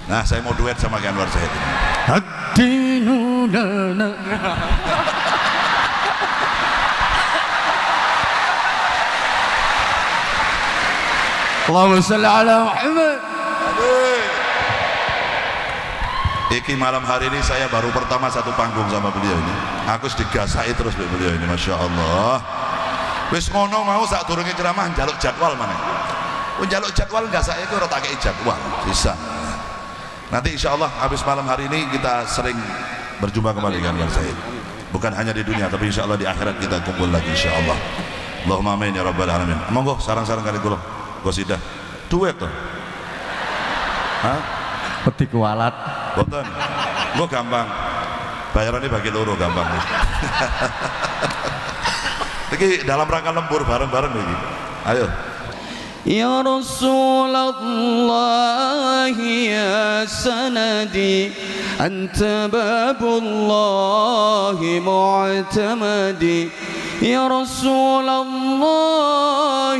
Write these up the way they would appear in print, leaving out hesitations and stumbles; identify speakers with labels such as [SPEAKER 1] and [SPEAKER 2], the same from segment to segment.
[SPEAKER 1] Nah, saya mau duet sama Ki Anwar Zahid.
[SPEAKER 2] Ad-dinu lana. Allahumma shalli ala Muhammad.
[SPEAKER 1] Iki malam hari ini saya baru pertama satu panggung sama beliau ini. Aku digasai terus beliau ini, masya Allah. Wis ngono mau sak durunge ceramah njaluk jadwal mana? Njaluk jadwal gasake ku ora tak kei jadwal, bisa. Nanti insya Allah habis malam hari ini kita sering berjumpa kembali dengan Zahid. Bukan hanya di dunia, tapi insya Allah di akhirat kita kumpul lagi insya Allah. Allahumma amin ya rabbal alamin. Monggo sarang-sarang kali kula qasidah duet to. Hah?
[SPEAKER 2] Peti kualat.
[SPEAKER 1] Boten. Gua gampang. Bayarannya bagi loro gampang. Iki dalam rangka lembur bareng-bareng iki. Ayo.
[SPEAKER 2] Ya Rasulullah ya sanadi anta babullah mu'tamadi ya Rasulullah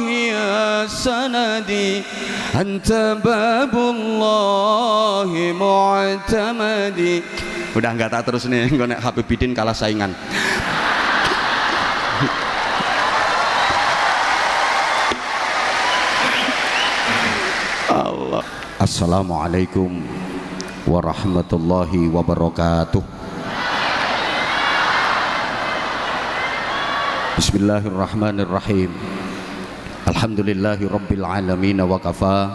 [SPEAKER 2] ya sanadi anta babullah mu'tamadi. Udah enggak tak terus nih, engko nek Habibidin kalah saingan. Allah. Assalamualaikum warahmatullahi wabarakatuh. Bismillahirrahmanirrahim. Alhamdulillahi rabbil alamin wa kafa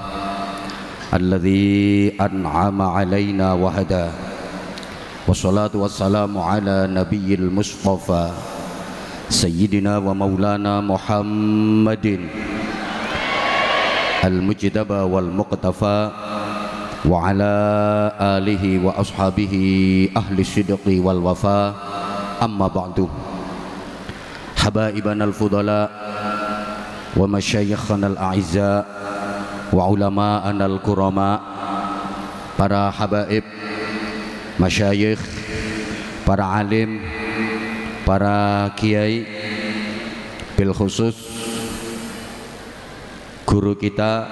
[SPEAKER 2] alladzi an'ama alaina wa hada. Wassalatu wassalamu ala nabiyyil mustafa sayyidina wa maulana Muhammadin al-mujtaba wal muqtafa wa ala alihi wa ashabihi ahli sidqi wal wafa. Amma ba'du. Habaibana al-fudala wa masyayikhana al-a'izza wa ulama'ana al-kurama, para habaib, masyayikh, para alim, para kiai, bil khusus guru kita,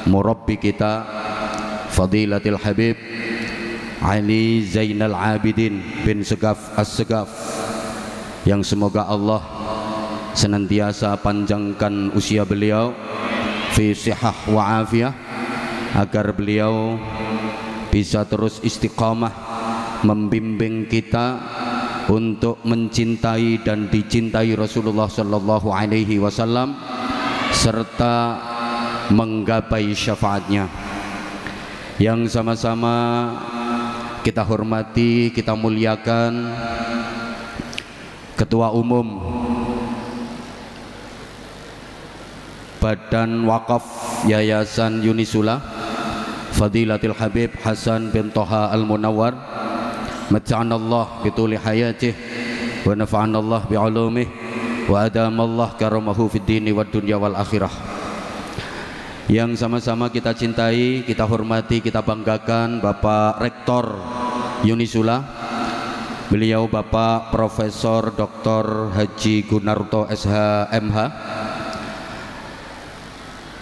[SPEAKER 2] murabbi kita, Fadilatul Habib Ali Zainal Abidin bin Segaf As-Segaf, yang semoga Allah senantiasa panjangkan usia beliau fi sihah wa afiyah, agar beliau bisa terus istiqamah membimbing kita untuk mencintai dan dicintai Rasulullah sallallahu alaihi wasallam serta menggapai syafaatnya. Yang sama-sama kita hormati, kita muliakan Ketua Umum Badan Wakaf Yayasan Unisula, Fadilatul Habib Hasan bin Toha Al-Munawwar, mata'anallah bituli hayatih wa nafa'anallah bi'ulumih wa adamallah karamahu fid dini wad dunya wal akhirah. Yang sama-sama kita cintai, kita hormati, kita banggakan Bapak Rektor Unisula, beliau Bapak Profesor Dr. Haji Gunarto SH MH,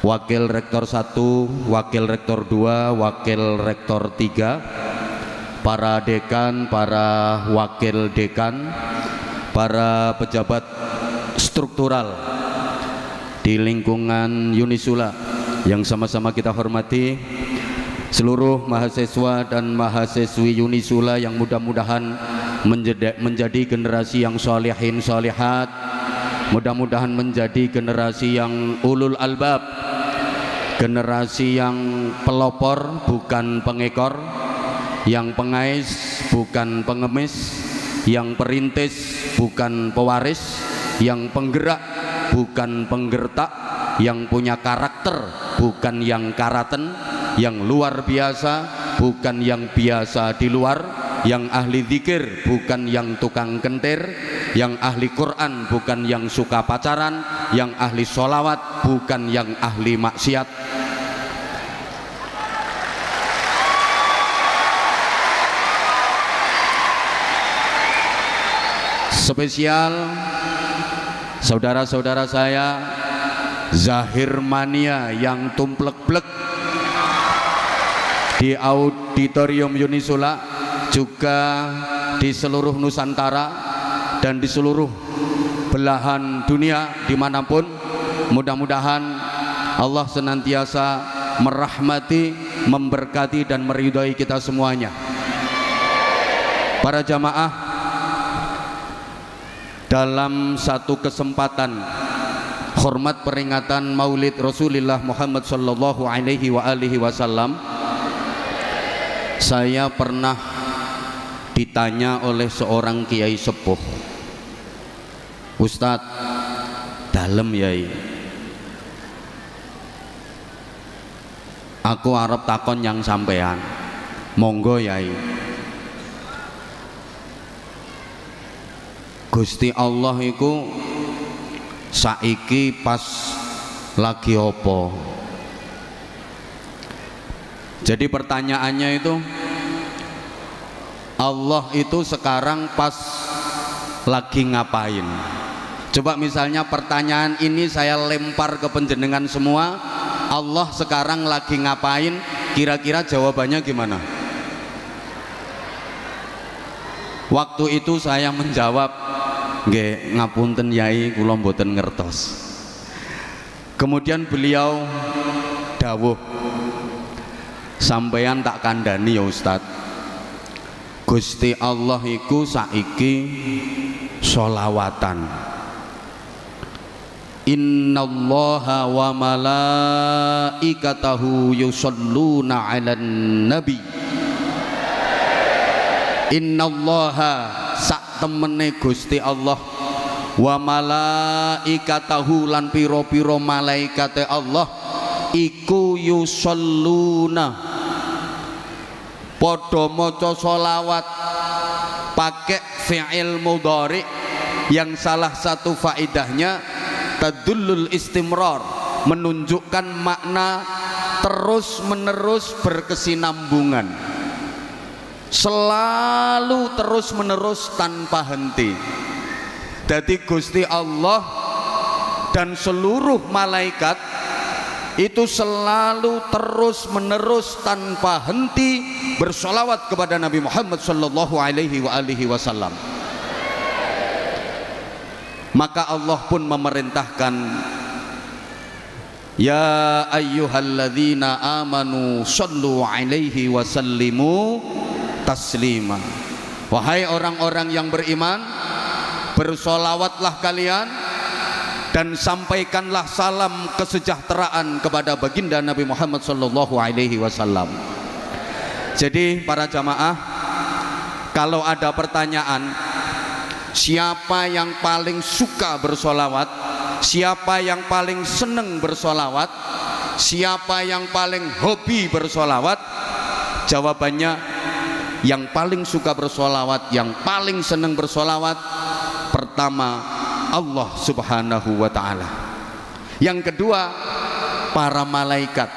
[SPEAKER 2] Wakil Rektor 1, Wakil Rektor 2, Wakil Rektor 3, para dekan, para wakil dekan, para pejabat struktural di lingkungan Unisula yang sama-sama kita hormati, seluruh mahasiswa dan mahasiswi Unisula yang mudah-mudahan menjadi generasi yang sholihin sholihat, mudah-mudahan menjadi generasi yang ulul albab, generasi yang pelopor bukan pengekor, yang pengais bukan pengemis, yang perintis bukan pewaris, yang penggerak bukan penggertak, yang punya karakter bukan yang karaten, yang luar biasa bukan yang biasa di luar, yang ahli zikir bukan yang tukang kentir, yang ahli Quran bukan yang suka pacaran, yang ahli sholawat bukan yang ahli maksiat. Spesial saudara-saudara saya Zahir Mania yang tumplek-plek, di Auditorium Unisula, juga di seluruh Nusantara dan di seluruh belahan dunia dimanapun. Mudah-mudahan Allah senantiasa merahmati, memberkati dan meridhai kita semuanya. Para jamaah, dalam satu kesempatan hormat peringatan Maulid Rasulullah Muhammad sallallahu alaihi wasallam, saya pernah ditanya oleh seorang kiai sepuh, "Ustadz, dalem yai, aku arep takon yang sampean." "Monggo yai." Gusti Allah iku saiki pas lagi opo? Jadi pertanyaannya itu, Allah itu sekarang pas lagi ngapain? Coba misalnya pertanyaan ini saya lempar ke penjenengan semua, Allah sekarang lagi ngapain? Kira-kira jawabannya gimana? Waktu itu saya menjawab, "Nggih, ngapunten yai, kula mboten ngertos." Kemudian beliau dawuh, "Sampeyan tak kandhani ya Ustad, Gusti Allah iku saiki sholawatan. Innallaha wa malaikatahu yusholluna 'alan nabi." Innallaha sak temene Gusti Allah, wa malaikatahu lan piro-piro malaikate Allah iku yusholluna, padha maca sholawat, pakai fi'il mudhari yang salah satu faidahnya tadullul istimrar, menunjukkan makna terus menerus berkesinambungan, selalu terus menerus tanpa henti. Jadi Gusti Allah dan seluruh malaikat itu selalu terus menerus tanpa henti bersolawat kepada Nabi Muhammad sallallahu alaihi wasallam. Maka Allah pun memerintahkan, "Ya ayyuhalladzina amanu sallu alaihi wasallimu taslima." Wahai orang-orang yang beriman, bersolawatlah kalian dan sampaikanlah salam kesejahteraan kepada baginda Nabi Muhammad sallallahu alaihi wasallam. Jadi para jamaah, kalau ada pertanyaan siapa yang paling suka bersolawat, siapa yang paling seneng bersolawat, siapa yang paling hobi bersolawat, jawabannya yang paling suka bersolawat, yang paling seneng bersolawat, pertama Allah subhanahu wa ta'ala. Yang kedua, para malaikat.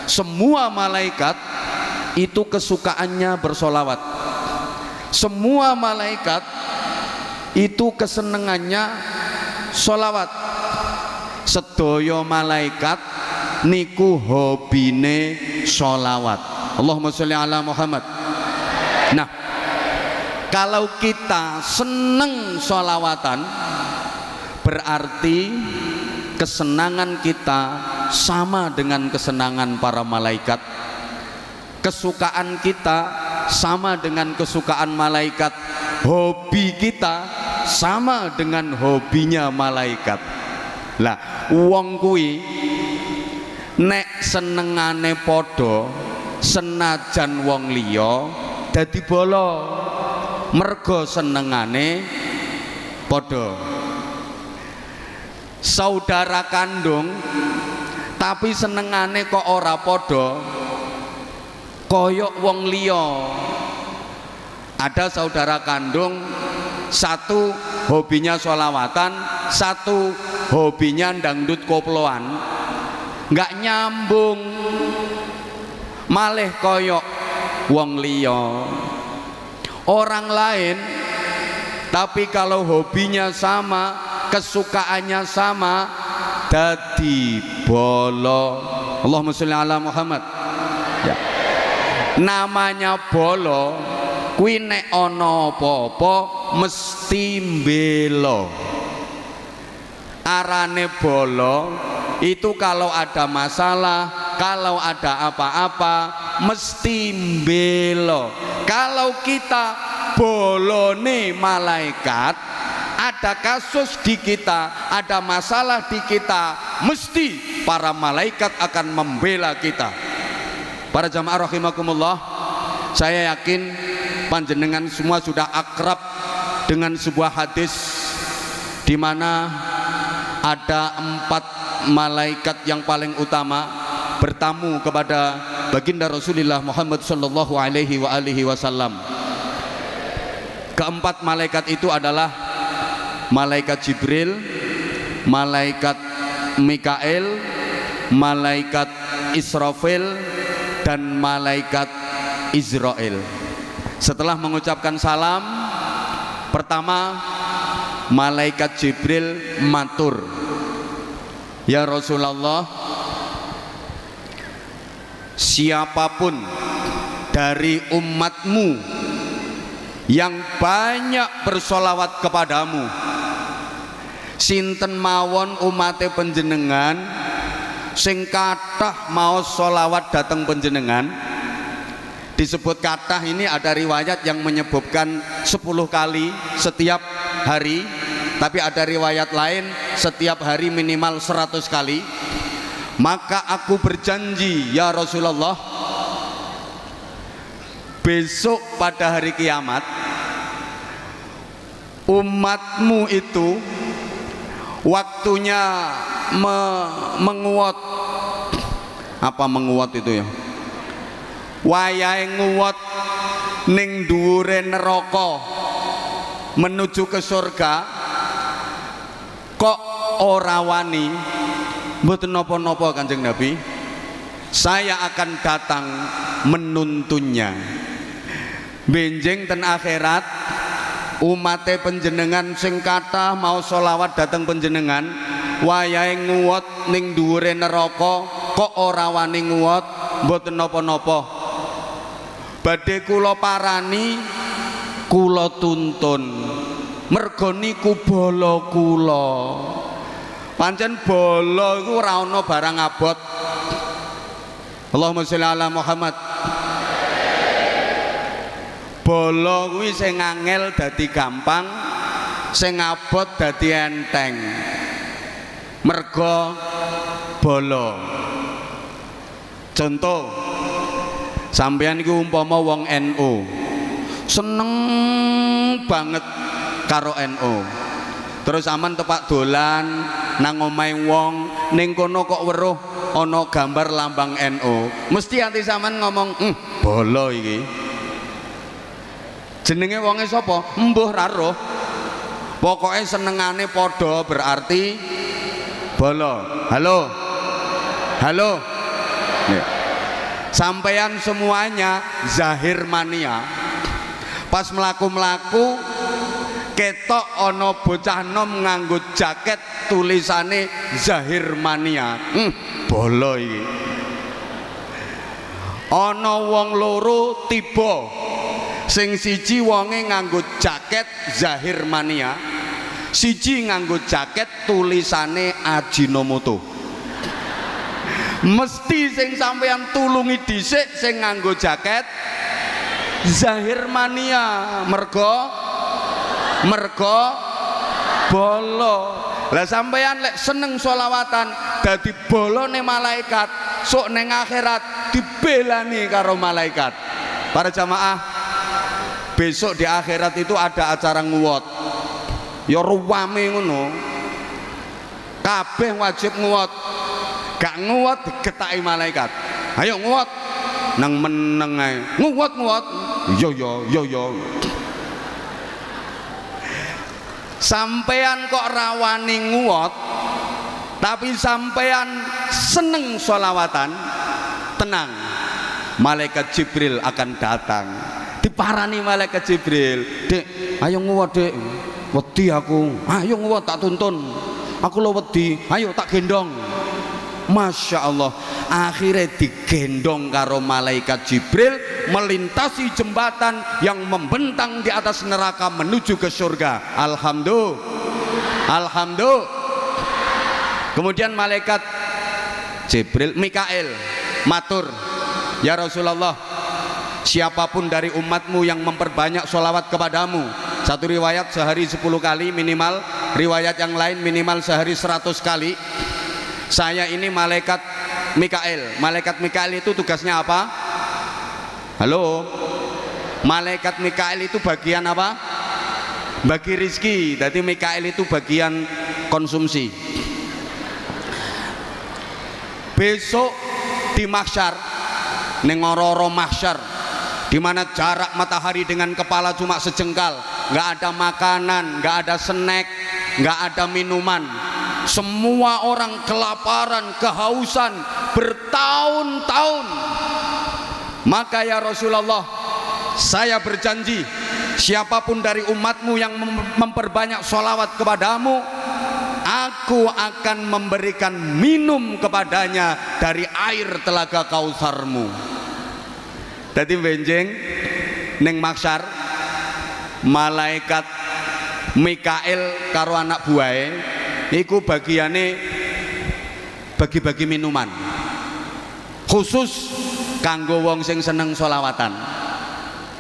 [SPEAKER 2] Semua malaikat itu kesukaannya bersolawat. Semua malaikat itu kesenangannya solawat. Sedaya malaikat niku hobine solawat. Allahumma sholli ala Muhammad. Nah, kalau kita seneng solawatan, berarti kesenangan kita sama dengan kesenangan para malaikat, kesukaan kita sama dengan kesukaan malaikat, hobi kita sama dengan hobinya malaikat. Lah wong kuwi nek senengane podo, senajan wong liya dadi bolo, mergo senengane podo. Saudara kandung tapi senengane kok ora podo, koyok wong liya. Ada saudara kandung, satu hobinya sholawatan, satu hobinya dangdut koploan, nggak nyambung, malih koyok wong liya. Orang lain tapi kalau hobinya sama, kesukaannya sama, dadi bolo. Allahumma sholli ala Muhammad. Ya. namanya bolo kuwi nek ana apa-apa mesti mbela. Arane bolo itu kalau ada masalah, kalau ada apa-apa mesti mbela. Kalau kita bolone malaikat, ada kasus di kita, ada masalah di kita, mesti para malaikat akan membela kita. Para jamaah rahimakumullah, saya yakin panjenengan semua sudah akrab dengan sebuah hadis di mana ada 4 malaikat yang paling utama bertamu kepada baginda Rasulullah Muhammad sallallahu alaihi wasallam. Keempat malaikat itu adalah malaikat Jibril, malaikat Mikael, malaikat Israfil, dan malaikat Israel. Setelah mengucapkan salam, pertama malaikat Jibril matur, ya Rasulullah, siapapun dari umatmu yang banyak bersolawat kepadamu, sinten mawon umate panjenengan sing kathah mau solawat datang panjenengan. Disebut kathah ini ada riwayat yang menyebutkan 10 kali setiap hari, tapi ada riwayat lain setiap hari minimal 100 kali. Maka aku berjanji ya Rasulullah, besok pada hari kiamat umatmu itu waktunya menguat. Apa menguat itu ya? Wayahe nguwat ning dhuwure neraka menuju ke surga, kok ora wani. Mboten napa-napa Kanjeng Nabi, saya akan datang menuntunnya. Benjing ten akhirat umate panjenengan sing kathah mau solawat dateng panjenengan, wayahe nguwat ning dhuwure neraka kok ora wani nguwat. Mboten napa-napa, badhe kula parani, kula tuntun, merga niku bala kula. Pancen bala iku ora ana barang abot. Allahumma sholli ala Muhammad. Bala kuwi sing angel dadi gampang, sing abot dadi enteng. Merga bala. Contoh, sampeyan iku umpama wong NU, seneng banget karo NU. Terus aman tepak dolan nang omahe wong, ning kono kok weruh ana gambar lambang NU. Mesti ati sampean ngomong, bala iki. Jenenge wonge sapa? Mbuh ra roh. Pokoke senengane padha berarti bala. Halo. Halo. Ya. Sampeyan semuanya zahir mania. Pas mlaku-mlaku ketok ana bocah nom nganggo jaket tulisane zahir mania. Bala iki. Ana wong loro tiba, sing siji wonge nganggo jaket zahir mania, siji nganggo jaket tulisane Ajinomoto. Mesti sing sampeyan tulungi dhisik sing nganggo jaket zahir mania, merga bolo. Lah sampeyan lek seneng solawatan dadi bolone malaikat, sok neng akhirat dibelani karo malaikat. Para jamaah, besok di akhirat itu ada acara nguwat. Ya ruwame ngono. Kabeh wajib nguwat. Gak nguwat digetaki malaikat. Ayo nguwat. Nang meneng ae. Nguwat. Yo. Sampean kok rawani nguwat, tapi sampean seneng sholawatan, tenang, malaikat Jibril akan datang. Diparani malaikat Jibril, dek, ayo nguwat dek, wedi aku, ayo nguwat tak tuntun, aku lo wedi, ayo tak gendong. Masya Allah, akhirnya digendong karo malaikat Jibril melintasi jembatan yang membentang di atas neraka menuju ke surga. Alhamdulillah. Kemudian malaikat Jibril, Mikail matur, ya Rasulullah, siapapun dari umatmu yang memperbanyak sholawat kepadamu, satu riwayat sehari 10 kali minimal, riwayat yang lain minimal sehari 100 kali, saya ini malaikat Mikail. Malaikat Mikail itu tugasnya apa? Halo, malaikat Mikail itu bagian apa? Bagi rizki. Jadi Mikail itu bagian konsumsi. Besok di mahsyar, nengororo mahsyar, di mana jarak matahari dengan kepala cuma sejengkal, nggak ada makanan, nggak ada snack, nggak ada minuman. Semua orang kelaparan, kehausan bertahun-tahun. Maka ya Rasulullah, saya berjanji, siapapun dari umatmu yang memperbanyak sholawat kepadamu, aku akan memberikan minum kepadanya dari air telaga Kausarmu. Jadi benjeng neng mahsyar, malaikat Mikail karo anak buahe iku bagiane bagi-bagi minuman khusus kanggo wong sing seneng sholawatan.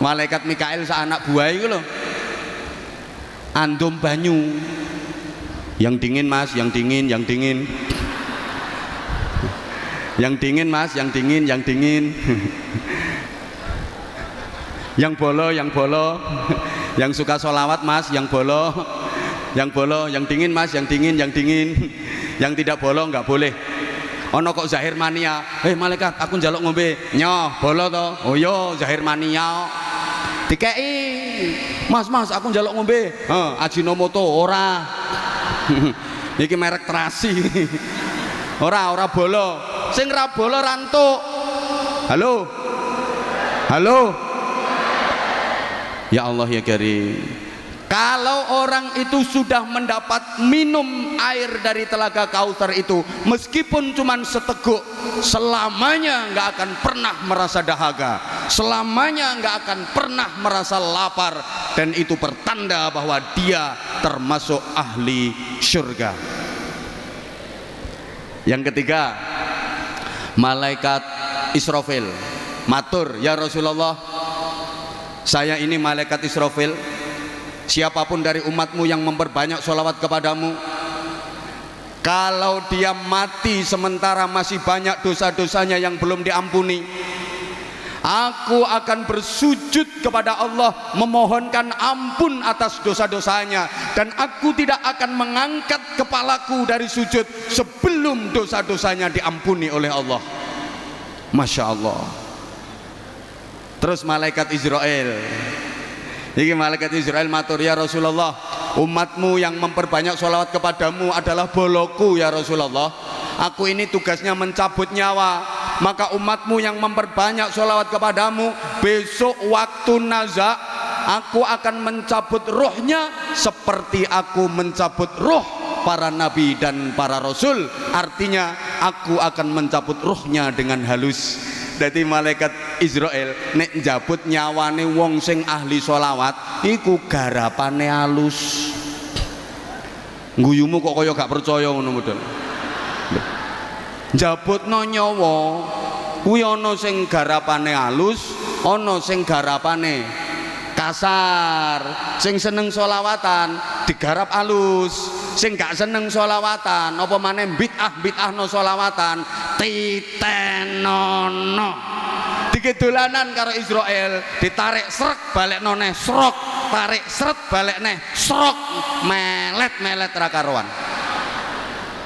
[SPEAKER 2] Malaikat Mikail sa anak buah iku lho andum banyu yang dingin mas, yang dingin, yang dingin, yang dingin mas, yang dingin, yang dingin, yang bolo, yang bolo, yang suka sholawat mas, yang bolo, yang bolo, yang dingin mas, yang dingin, yang dingin, yang tidak bolo nggak boleh. Ono kok zahir mania, malaikat aku njaluk ngombe, nyoh bolo to, oh yo zahir mania, dikei, mas aku njaluk ngombe, Ajinomoto ora, iki merek terasi, ora bolo, sing ra bolo rantuk, halo, ya Allah ya Karim. Kalau orang itu sudah mendapat minum air dari telaga Kautsar itu, meskipun cuma seteguk, selamanya nggak akan pernah merasa dahaga, selamanya nggak akan pernah merasa lapar, dan itu pertanda bahwa dia termasuk ahli surga. Yang ketiga, malaikat Israfil matur, ya Rasulullah, saya ini malaikat Israfil, siapapun dari umatmu yang memperbanyak sholawat kepadamu, kalau dia mati sementara masih banyak dosa-dosanya yang belum diampuni, aku akan bersujud kepada Allah memohonkan ampun atas dosa-dosanya, dan aku tidak akan mengangkat kepalaku dari sujud sebelum dosa-dosanya diampuni oleh Allah. Masya Allah. Terus malaikat Israel, ini malaikat Israel matur, ya Rasulullah, umatmu yang memperbanyak sholawat kepadamu adalah boloku ya Rasulullah, aku ini tugasnya mencabut nyawa, maka umatmu yang memperbanyak sholawat kepadamu, besok waktu naza aku akan mencabut ruhnya seperti aku mencabut ruh para nabi dan para rasul. Artinya aku akan mencabut ruhnya dengan halus. Jadi malaikat Israel nek njabut nyawane wong sing ahli sholawat iku garapane halus. Guyumu kok kaya gak percaya ngono model. Njabutno nyawa kuwi ana sing garapane halus, ana sing garapane kasar. Sing seneng sholawatan digarap halus, sing gak seneng sholawatan apa maneh bid'ah no sholawatan titenono. Dikidolanan karo Israel, ditarik srek balik noneh srok, tarik sret balik neh srok, melet ra karuan.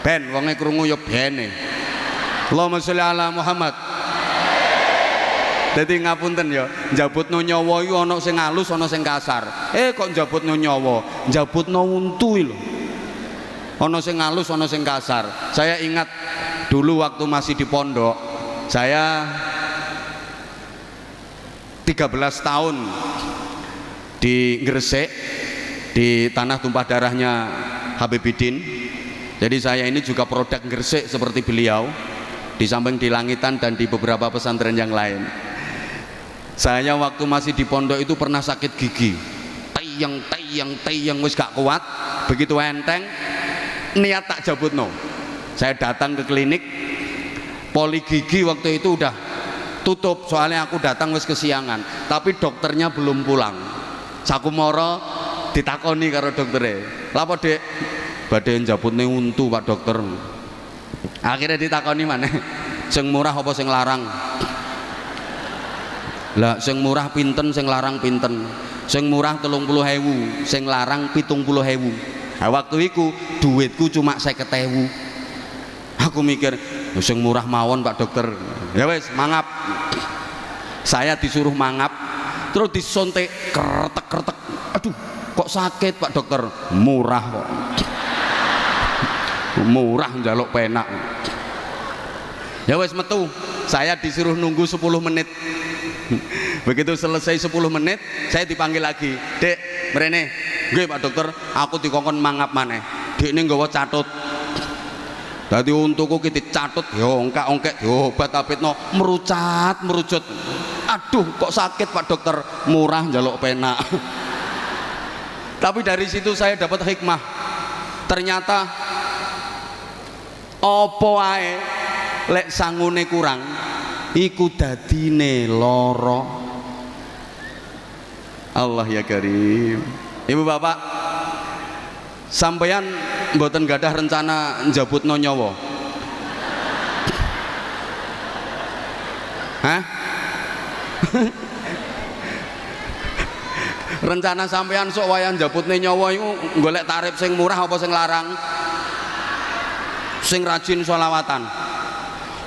[SPEAKER 2] Ben wonge krungu ya bene. Allahumma sholli ala Muhammad. Dadi ngapunten ya, njabutno nyawa iku ana sing halus ana sing kasar. Kok njabutno nyawa, njabutno untu lho. Ana sing halus ana sing kasar. Saya ingat dulu waktu masih di pondok, saya 13 tahun di Gresik, di tanah tumpah darahnya Habibidin. Jadi saya ini juga produk Gresik seperti beliau. di samping di Langitan dan di beberapa pesantren yang lain. Saya waktu masih di pondok itu pernah sakit gigi, tayang wis gak kuat, begitu enteng niat tak jabutno. Saya datang ke klinik poli gigi, waktu itu udah tutup soalnya aku datang wis kesiangan, tapi dokternya belum pulang. Sakumoro ditakoni karo doktere, "Lapo Dek?" "Badhe njabutne untu Pak Dokter." Akhirnya ditakoni maneh, "Sing murah apa sing larang?" "Lah sing murah pinten, sing larang pinten?" "Sing murah 30.000, sing larang 70.000. Nah, waktu itu duitku cuma 50.000. Aku mikir, sing murah mawon Pak Dokter. Ya wes mangap. Saya disuruh mangap, terus disontek kretek. Aduh, kok sakit Pak Dokter? Murah kok. Murah njaluk penak. Ya wes metu. Saya disuruh nunggu 10 menit. Begitu selesai 10 menit, saya dipanggil lagi. "Dek, mrene." "Nggih Pak Dokter, aku dikongkon mangap maneh." "Dek ini nggawa catut." Dadi untuku ki dicatut, ya ongkek-ongkek diobat-abitno, merucut. "Aduh, kok sakit Pak Dokter?" "Murah njaluk penak." Tapi dari situ saya dapat hikmah. Ternyata apa ae lek sangune kurang iku dadine lara. Allah ya Karim. Ibu bapak, sampeyan mboten gadah rencana njabutno nyawa? Hah? Rencana sampeyan sok wayah njabutne nyawa iku golek tarif sing murah apa sing larang? Sing rajin sholawatan.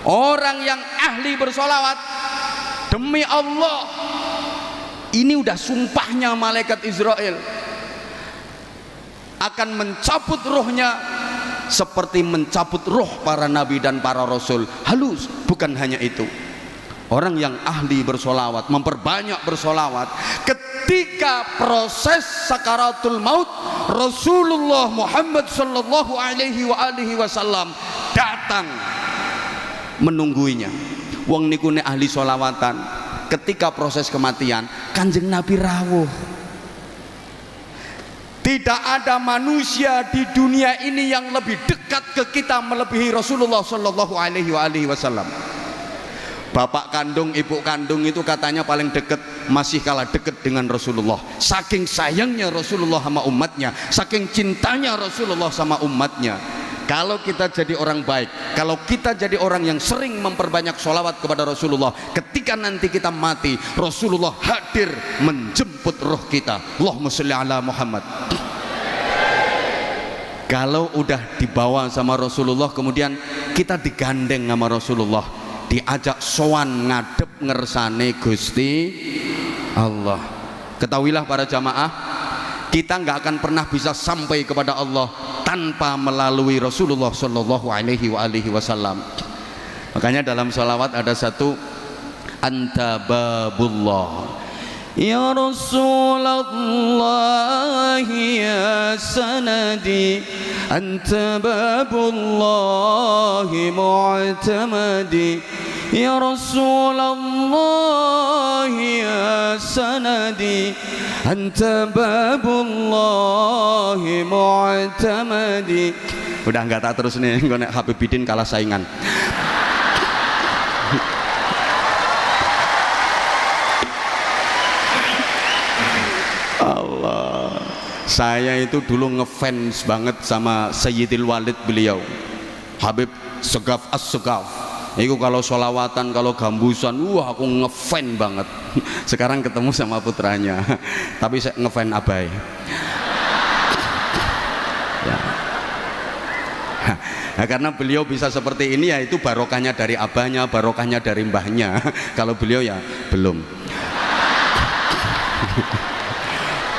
[SPEAKER 2] Orang yang ahli bersolawat, demi Allah, ini udah sumpahnya malaikat Israel, akan mencabut rohnya seperti mencabut roh para nabi dan para rasul. Halus. Bukan hanya itu, orang yang ahli bersolawat, memperbanyak bersolawat, ketika proses sakaratul maut, Rasulullah Muhammad sallallahu alaihi wasallam datang menungguinya. Wong niku nek ahli solawatan, ketika proses kematian Kanjeng Nabi rawuh. Tidak ada manusia di dunia ini yang lebih dekat ke kita melebihi Rasulullah sallallahu alaihi wasallam. Bapak kandung, ibu kandung itu katanya paling dekat, masih kalah dekat dengan Rasulullah. Saking sayangnya Rasulullah sama umatnya, saking cintanya Rasulullah sama umatnya. Kalau kita jadi orang baik, kalau kita jadi orang yang sering memperbanyak sholawat kepada Rasulullah, ketika nanti kita mati, Rasulullah hadir menjemput roh kita. Allahumma sholli ala Muhammad. Kalau udah dibawa sama Rasulullah, kemudian kita digandeng sama Rasulullah, diajak sowan ngadep ngersane Gusti Allah. Ketahuilah para jamaah, kita nggak akan pernah bisa sampai kepada Allah tanpa melalui Rasulullah Shallallahu Alaihi Wasallam. Makanya dalam sholawat ada satu, anta babullah ya Rasulullah ya sanadi, anta babullah mu'tamadi, ya Rasulullah ya sanadi, anta babullah mu'tamadi. Udah nggak tak terus nih, gue nek Habib Bidin kalah saingan. Allah, saya itu dulu ngefans banget sama Sayyidil Walid beliau, Habib Segaf As-Segaf. Itu kalau sholawatan, kalau gambusan, wah aku ngefan banget. Sekarang ketemu sama putranya, tapi saya ngefan abai. Ya. Nah, karena beliau bisa seperti ini, ya itu barokahnya dari abahnya, barokahnya dari mbahnya. Kalau beliau ya belum.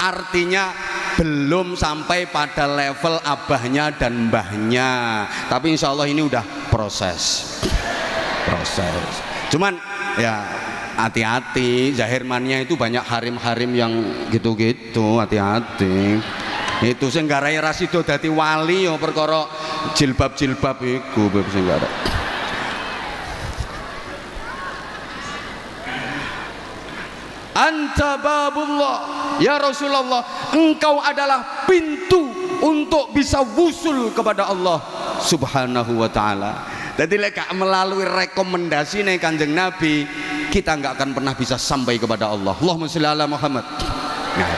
[SPEAKER 2] Artinya belum sampai pada level abahnya dan mbahnya, tapi insya Allah ini udah proses. Cuman ya hati-hati, zahirmannya itu banyak harim-harim yang gitu-gitu, hati-hati. Itu sing garai rasido dadi wali ya perkara jilbab-jilbab iku sing garai. anta babullah. Ya Rasulullah, engkau adalah pintu untuk bisa wusul kepada Allah Subhanahu wa ta'ala. Jadi lek melalui rekomendasi nih Kanjeng Nabi, kita nggak akan pernah bisa sampai kepada Allah. Allahumma sholli ala Muhammad. Nah,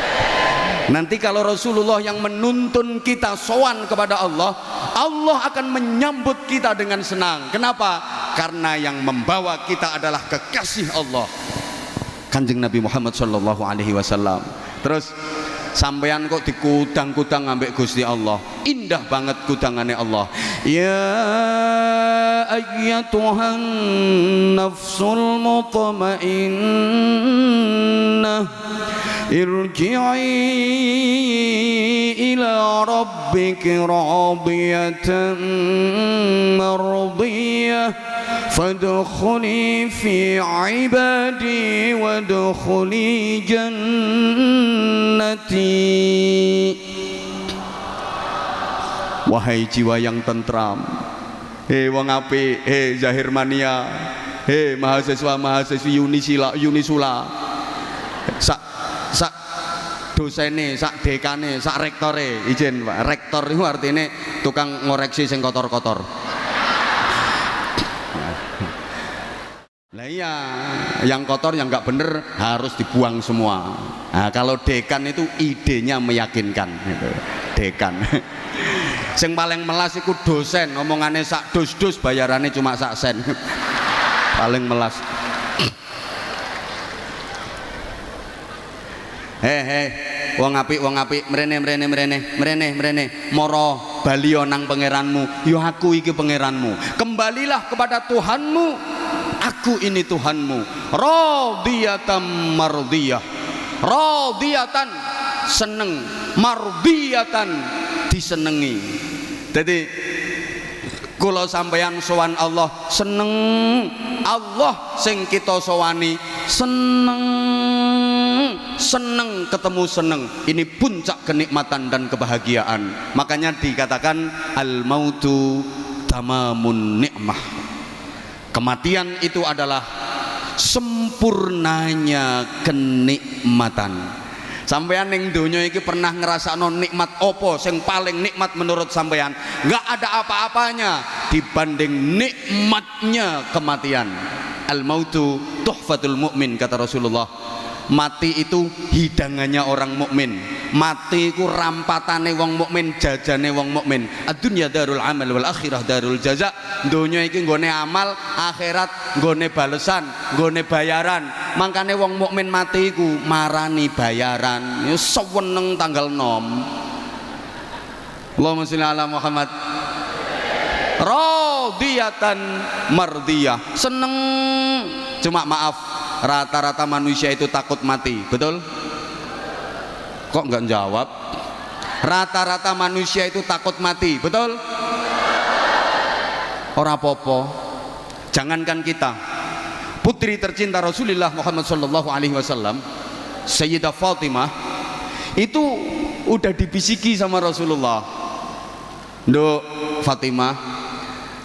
[SPEAKER 2] nanti kalau Rasulullah yang menuntun kita sowan kepada Allah, Allah akan menyambut kita dengan senang. Kenapa? Karena yang membawa kita adalah kekasih Allah, Kanjeng Nabi Muhammad sallallahu alaihi wasallam. Terus sampean kok dikudang-kudang ambek Gusti Allah, indah banget kudangannya Allah. Ya ayyatuhan nafsul mutmainnah irji'i ila rabbiki radiyatan mardiyah fadkhuli fi ibadi wadkhuli jannati. Wahai jiwa yang tentram, hei wong apik, hei Zahir Mania, hei mahasiswa-mahasiswi Unisula, sak dosene, sak dekane, sak rektore, izin Pak. Rektor itu artinya tukang ngoreksi sing kotor-kotor. Lah iya, yang kotor yang nggak bener harus dibuang semua. Nah, kalau dekan itu idenya meyakinkan, gitu. Dekan. Sing paling melas iku dosen, omongannya sak dus-dus, bayarannya cuma sak sen. Paling melas. Wong apik mrene moro balio nang pangeranmu. Yo aku iki pangeranmu, kembalilah kepada Tuhanmu, aku ini Tuhanmu. Radiyatan mardiyah, radiyatan seneng, mardiyatan disenengi. Jadi kula sampeyan sowan Allah seneng, Allah sing kita sowani seneng ketemu seneng. Ini puncak kenikmatan dan kebahagiaan. Makanya dikatakan al mautu tamamun nikmah. Kematian itu adalah sempurnanya kenikmatan. Sampeyan ning donya iki pernah ngrasakno nikmat opo sing paling nikmat menurut sampeyan? Enggak ada apa-apanya dibanding nikmatnya kematian. Al mautu tuhfatul mukmin, kata Rasulullah. Mati itu hidangannya orang mukmin. Mati iku rampatane wong mukmin, jajane wong mukmin. Ad-dunya darul amal wal akhirah darul jaza. Donya iki nggone amal, akhirat nggone balesan, nggone bayaran. Mangkane wong mukmin mati iku marani bayaran. Ya seweneng tanggal 6. Allahumma sholli ala Muhammad. Radiyatan mardiyah, seneng. Cuma maaf, rata-rata manusia itu takut mati, betul? Kok nggak jawab? Rata-rata manusia itu takut mati, betul? Ora popo. Jangankan kita, putri tercinta Rasulullah Muhammad sallallahu alaihi wasallam, Sayyidah Fatimah, itu udah dibisiki sama Rasulullah. Nduk Fatimah,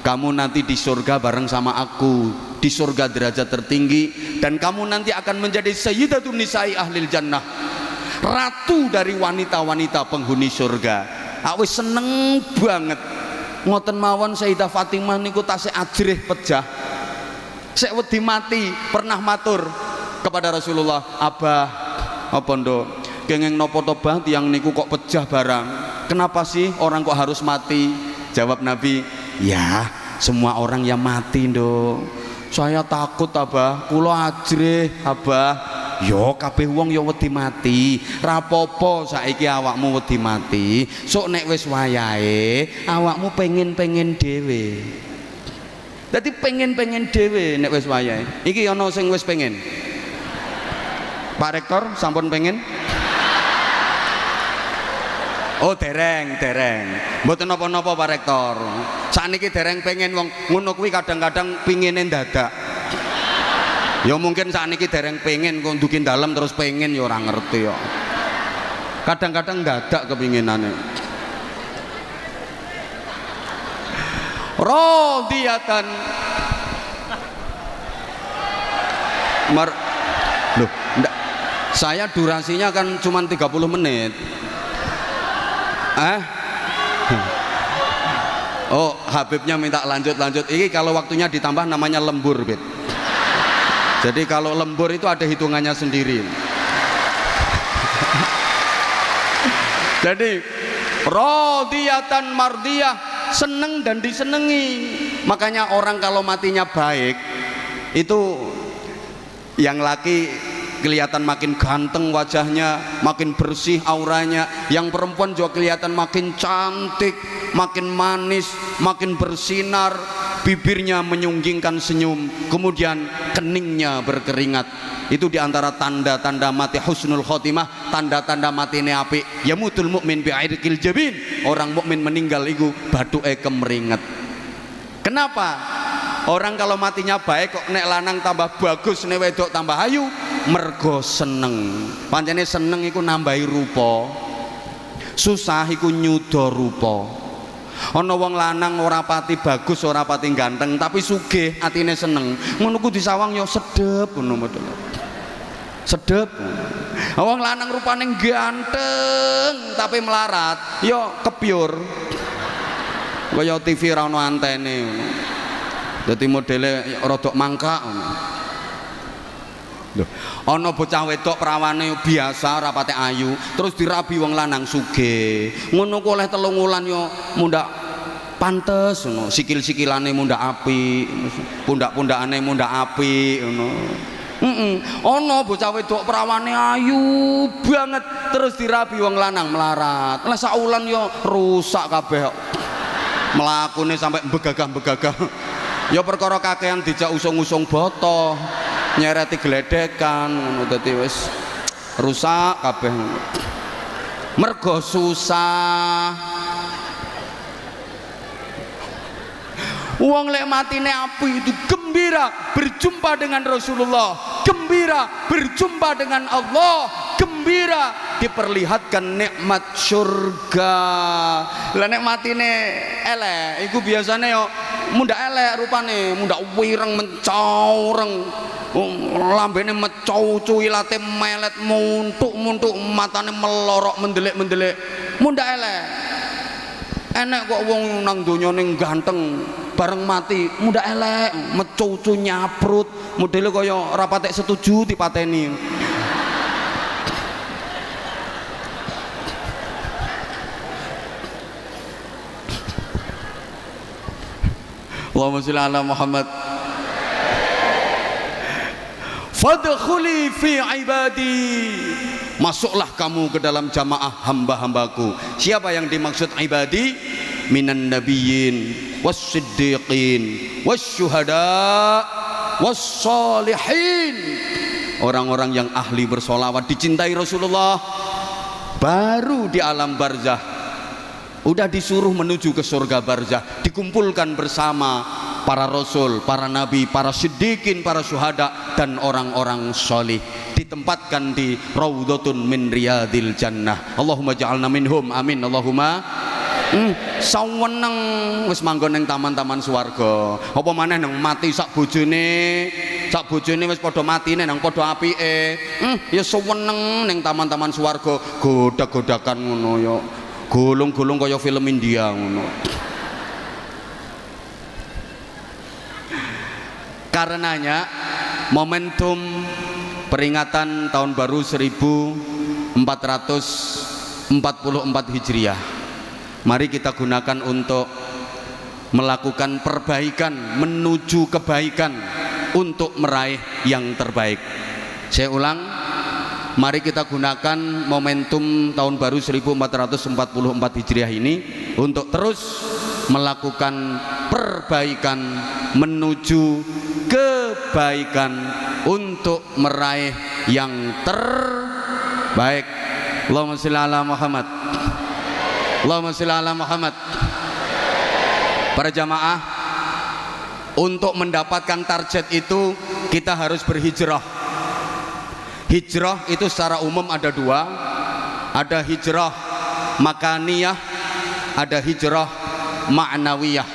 [SPEAKER 2] kamu nanti di surga bareng sama aku, di surga derajat tertinggi, dan kamu nanti akan menjadi sayyidatun nisa'i ahlil jannah, ratu dari wanita-wanita penghuni surga. Aku seneng banget ngoten mawon. Sayyidah Fatimah niku tasih ajrih pejah. Sek wedi mati pernah matur kepada Rasulullah, "Abah, apa nduk? Kenging napa to Bah tiyang niku kok pejah barang? Kenapa sih orang kok harus mati?" Jawab Nabi, "Ya, semua orang yang mati nduk. Saya takut Abah, kula ajrih Abah. Yo kabeh wong yo wedi mati. Rapopo saiki awakmu wedi mati. Sok nek wis wayahe awakmu pengen-pengen dhewe." Dadi pengen-pengen dhewe nek wis wayahe. Iki ana sing wis pengen. Pak Rektor sampun pengen? Oh dereng. Mboten napa-napa Pak Rektor. Sakniki dereng pengen wong ngono kuwi kadang-kadang pingine dadak. Ya mungkin sakniki dereng pengen kok ndukin dalem terus pengen ya ora ngerti ya. Kadang-kadang dadak kepinginane. Radiyatan Loh, Saya durasinya kan cuma 30 menit. Oh, Habibnya minta lanjut. Ini kalau waktunya ditambah namanya lembur, Bet. Jadi kalau lembur itu ada hitungannya sendiri. Jadi radiyatan mardiyah, seneng dan disenengi. Makanya orang kalau matinya baik itu yang laki kelihatan makin ganteng wajahnya, makin bersih auranya. Yang perempuan juga kelihatan makin cantik, makin manis, makin bersinar, bibirnya menyunggingkan senyum, kemudian keningnya berkeringat. Itu diantara tanda-tanda mati husnul khotimah, tanda-tanda mati apik. Yamutul mukmin bi'irqil jabin. Orang mukmin meninggal itu bathuke kemeringet. Kenapa? Orang kalau matinya baik kok nek lanang tambah bagus, nek wedok tambah ayu, mergo seneng. Pancene seneng iku nambahi rupa. Susah iku nyuda rupa. Ana wong lanang ora pati bagus, ora pati ganteng, tapi sugih, atine seneng. Ngono ku disawang yo sedep ngono model. Sedep. Wong lanang rupane ganteng tapi melarat, yo kebyur. Kaya TV ra ono antene ngono. Dadi modele rodok mangkak ngono. Lho, ana bocah wedok prawane biasa ora pati ayu, terus dirabi wong lanang sugih. Ngono ku oleh 3 wulan yo mundak pantes ngono, sikil-sikilane mundak apik, pundak-pundakane mundak apik ngono. Ana bocah wedok prawane ayu banget terus dirabi wong lanang melarat. Lah sak wulan yo rusak kabeh. Mlakune sampai begagah-begagah. Ya perkara kakean dijak usung-usung boto, nyereti gledekan ngono, dadi wis rusak kabeh. Mergo susah. Wong lek matine api itu gembira berjumpa dengan Rasulullah, gembira berjumpa dengan Allah, gembira diperlihatkan nikmat surga. Lah nek matine elek iku biasane yo mundak elek rupane, mundak wireng mencaureng, lambene mecow-cuw, ilate melet muntuk-muntuk, matane melorok mendelik-mendelik, mundak elek. Enek kok wong nang donya ning ganteng bareng mati mundak elek, mecow-cuw nyaprut, modele kaya ora patek setuju dipateni. Allahumma sholli ala Muhammad. Fadkhuli fi ibadi. Masuklah kamu ke dalam jamaah hamba-hambaku. Siapa yang dimaksud ibadi? Minan nabiyyin was-siddiqin wasyuhada was-shalihin. Orang-orang yang ahli bersolawat, dicintai Rasulullah, baru di alam barzah udah disuruh menuju ke surga barzah, dikumpulkan bersama para rasul, para nabi, para siddiqin, para syuhada dan orang-orang sholih, ditempatkan di raudhatun min riyadil jannah. Allahumma ja'alna minhum, amin. Allahumma saweneng wis manggon ning taman-taman swarga. Apa maneh nang mati sak bojone wis padha matine nang padha apike. Ya saweneng ning taman-taman swarga, godak-godakan ngono ya. Gulung-gulung kaya film India ngono. Karenanya momentum peringatan tahun baru 1444 Hijriah, mari kita gunakan untuk melakukan perbaikan menuju kebaikan, untuk meraih yang terbaik. Saya ulang, mari kita gunakan momentum tahun baru 1444 Hijriah ini untuk terus melakukan perbaikan menuju kebaikan, untuk meraih yang terbaik. Allahumma sholli ala Muhammad. Allahumma sholli ala Muhammad. Para jamaah, untuk mendapatkan target itu kita harus berhijrah. Hijrah itu secara umum ada dua, ada hijrah makaniyah, ada hijrah ma'nawiyah.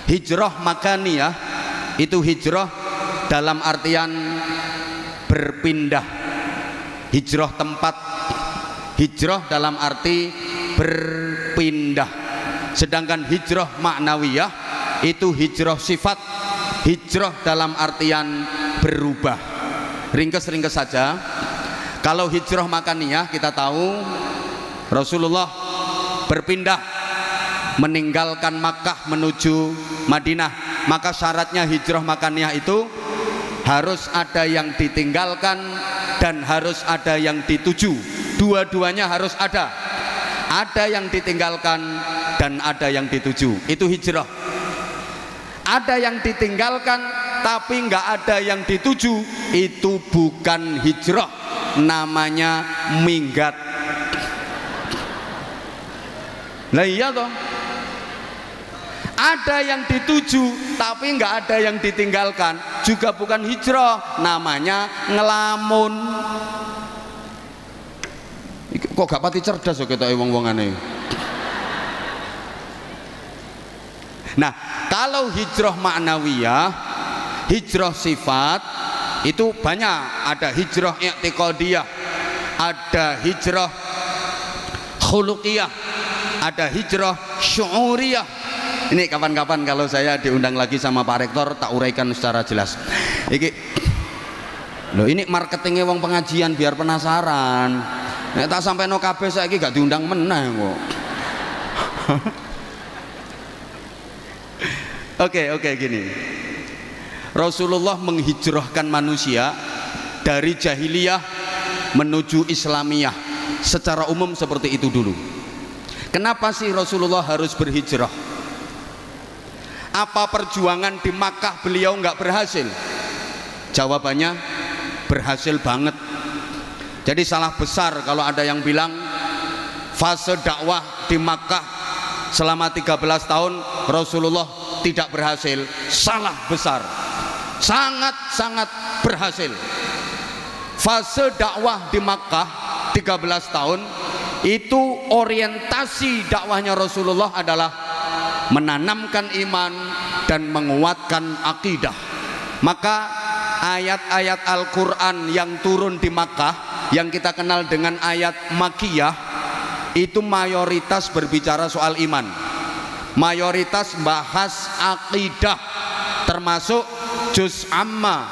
[SPEAKER 2] Hijrah makaniyah itu hijrah dalam artian berpindah. hijrah tempat, hijrah dalam arti berpindah. Sedangkan hijrah maknawiyah itu hijrah sifat, hijrah dalam artian berubah. Ringkes-ringkes saja. Kalau hijrah makaniyah kita tahu Rasulullah berpindah meninggalkan Makkah menuju Madinah, maka syaratnya hijrah makaniyah itu harus ada yang ditinggalkan dan harus ada yang dituju. Dua-duanya harus ada yang ditinggalkan dan ada yang dituju. Itu hijrah. Ada yang ditinggalkan tapi nggak ada yang dituju, itu bukan hijrah, namanya minggat. Lah iya toh, ada yang dituju tapi nggak ada yang ditinggalkan, juga bukan hijrah, namanya ngelamun. Kok gak pati cerdas kok kita wong-wongane. Nah, kalau hijrah maknawiyah, hijrah sifat itu banyak. Ada hijrah i'tiqadiyah, ada hijrah khuluqiyah, ada hijrah syu'uriyah. Ini kapan-kapan kalau saya diundang lagi sama Pak Rektor tak uraikan secara jelas. Ini marketingnya wong pengajian biar penasaran. Nek tak sampai no kabeh saiki gak diundang meneh kok. Oke, gini. Rasulullah menghijrahkan manusia dari jahiliyah menuju Islamiyah. Secara umum seperti itu dulu. Kenapa sih Rasulullah harus berhijrah? Apa perjuangan di Makkah beliau nggak berhasil? Jawabannya berhasil banget. Jadi salah besar kalau ada yang bilang fase dakwah di Makkah selama 13 tahun Rasulullah tidak berhasil. Salah besar. Sangat-sangat berhasil. Fase dakwah di Makkah 13 tahun itu orientasi dakwahnya Rasulullah adalah menanamkan iman dan menguatkan akidah. Maka ayat-ayat Al-Quran yang turun di Makkah yang kita kenal dengan ayat Makkiyah itu mayoritas berbicara soal iman, mayoritas bahas akidah, termasuk juz amma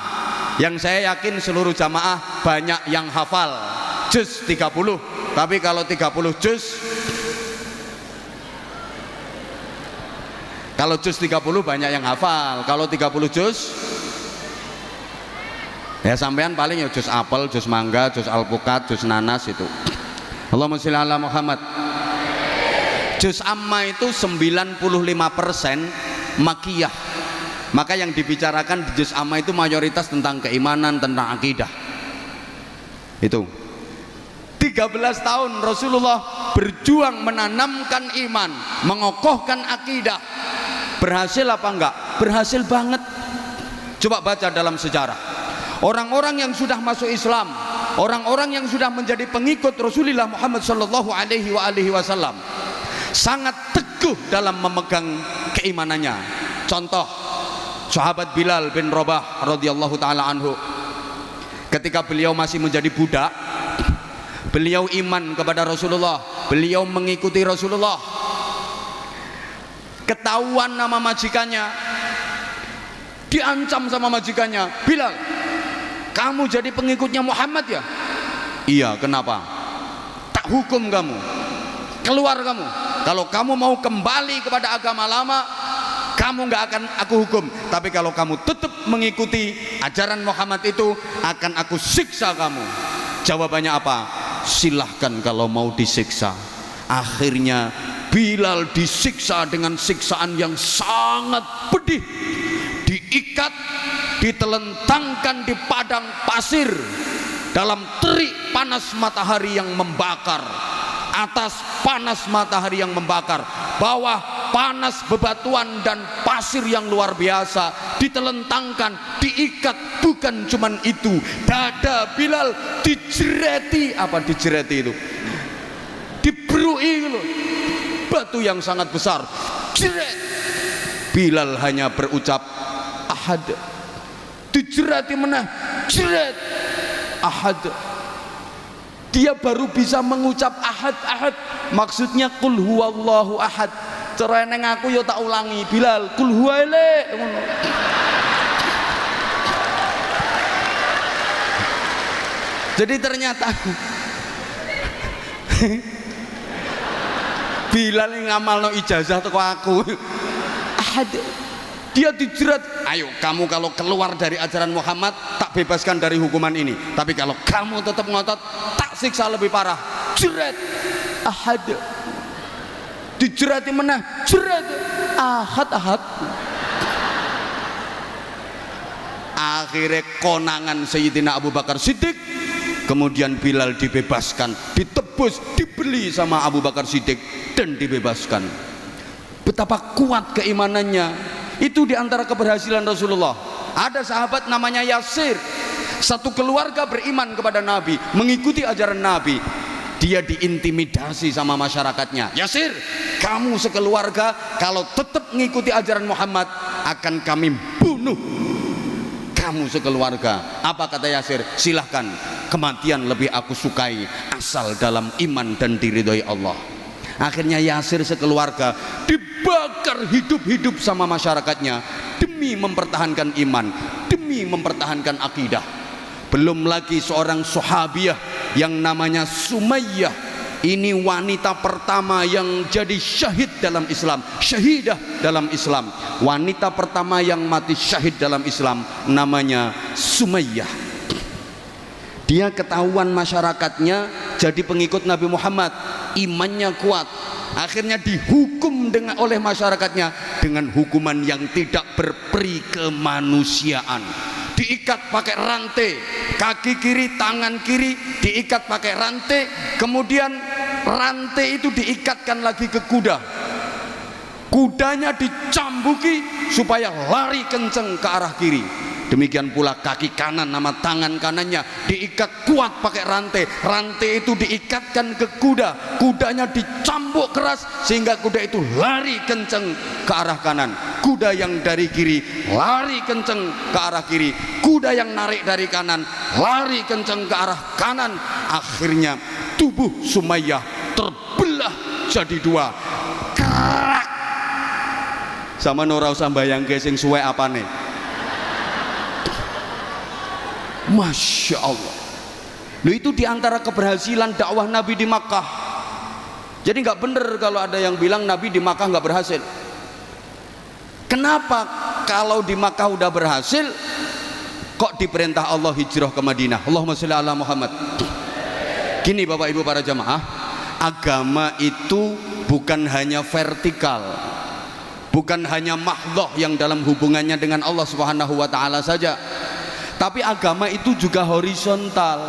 [SPEAKER 2] yang saya yakin seluruh jamaah banyak yang hafal, juz 30. Tapi kalau 30 juz, kalau juz 30 banyak yang hafal. Kalau 30 juz ya sampean paling ya juz apel, juz mangga, juz alpukat, juz nanas itu. Allahumma sholli ala Muhammad. Juz amma itu 95% makiyah. Maka yang dibicarakan di juz amma itu mayoritas tentang keimanan, tentang akidah. Itu 13 tahun Rasulullah berjuang menanamkan iman, mengokohkan akidah. Berhasil apa enggak? Berhasil banget. Coba baca dalam sejarah. Orang-orang yang sudah masuk Islam, orang-orang yang sudah menjadi pengikut Rasulullah Muhammad sallallahu alaihi wasallam sangat teguh dalam memegang keimanannya. Contoh, sahabat Bilal bin Rabah radhiyallahu taala anhu. Ketika beliau masih menjadi budak, beliau iman kepada Rasulullah, beliau mengikuti Rasulullah. Ketahuan nama majikannya, diancam sama majikannya, Bilal, kamu jadi pengikutnya Muhammad ya? Iya, kenapa? Tak hukum kamu, keluar kamu. Kalau kamu mau kembali kepada agama lama, kamu nggak akan aku hukum. Tapi kalau kamu tetap mengikuti ajaran Muhammad itu, akan aku siksa kamu. Jawabannya apa? Silahkan kalau mau disiksa. Akhirnya Bilal disiksa dengan siksaan yang sangat pedih, diikat, ditelentangkan di padang pasir dalam terik panas matahari yang membakar, atas panas matahari yang membakar, bawah panas bebatuan dan pasir yang luar biasa, ditelentangkan, diikat. Bukan cuman itu, dada Bilal dijereti. Apa dijereti itu? Diberui loh, batu yang sangat besar, jeret. Bilal hanya berucap ahad. Dijerati meneh, jeret, ahad. Dia baru bisa mengucap ahad ahad, maksudnya kul huwallahu ahad. Cara neng aku yo tak ulangi, Bilal kul huwaile. Jadi ternyata Bilal yang ngamalno ijazah teko aku. Ahad. Dia dijerat, ayo kamu kalau keluar dari ajaran Muhammad tak bebaskan dari hukuman ini, tapi kalau kamu tetap ngotot tak siksa lebih parah. Jerat ahad, dijerati menah, jerat ahad ahad. Akhirnya konangan Sayyidina Abu Bakar Siddiq, kemudian Bilal dibebaskan, ditebus, dibeli sama Abu Bakar Siddiq dan dibebaskan. Betapa kuat keimanannya. Itu diantara keberhasilan Rasulullah. Ada sahabat namanya Yasir, satu keluarga beriman kepada Nabi, mengikuti ajaran Nabi. Dia diintimidasi sama masyarakatnya. Yasir, kamu sekeluarga kalau tetap mengikuti ajaran Muhammad akan kami bunuh kamu sekeluarga. Apa kata Yasir? Silahkan, kematian lebih aku sukai asal dalam iman dan diridhoi Allah. Akhirnya Yasir sekeluarga dibakar hidup-hidup sama masyarakatnya demi mempertahankan iman, demi mempertahankan akidah. Belum lagi seorang sahabiah yang namanya Sumayyah. Ini wanita pertama yang jadi syahid dalam Islam, syahidah dalam Islam. Wanita pertama yang mati syahid dalam Islam namanya Sumayyah. Dia ketahuan masyarakatnya jadi pengikut Nabi Muhammad, imannya kuat. Akhirnya dihukum oleh masyarakatnya dengan hukuman yang tidak berperi kemanusiaan. Diikat pakai rantai, kaki kiri, tangan kiri diikat pakai rantai, kemudian rantai itu diikatkan lagi ke kuda. Kudanya dicambuki supaya lari kenceng ke arah kiri. Demikian pula kaki kanan nama tangan kanannya diikat kuat pakai rantai. Rantai itu diikatkan ke kuda. Kudanya dicambuk keras sehingga kuda itu lari kenceng ke arah kanan. Kuda yang dari kiri lari kenceng ke arah kiri. Kuda yang narik dari kanan lari kenceng ke arah kanan. Akhirnya tubuh Sumayyah terbelah jadi dua. Kerak. Sama ora usah mbayangke sing suwe apane. Masya Allah. Loh, itu diantara keberhasilan dakwah Nabi di Makkah. Jadi nggak bener kalau ada yang bilang Nabi di Makkah nggak berhasil. Kenapa kalau di Makkah udah berhasil kok diperintah Allah hijrah ke Madinah? Allahumma sholli ala Muhammad. Gini Bapak Ibu para jamaah, agama itu bukan hanya vertikal, bukan hanya mahdhah yang dalam hubungannya dengan Allah Subhanahu wa taala saja. Tapi agama itu juga horizontal,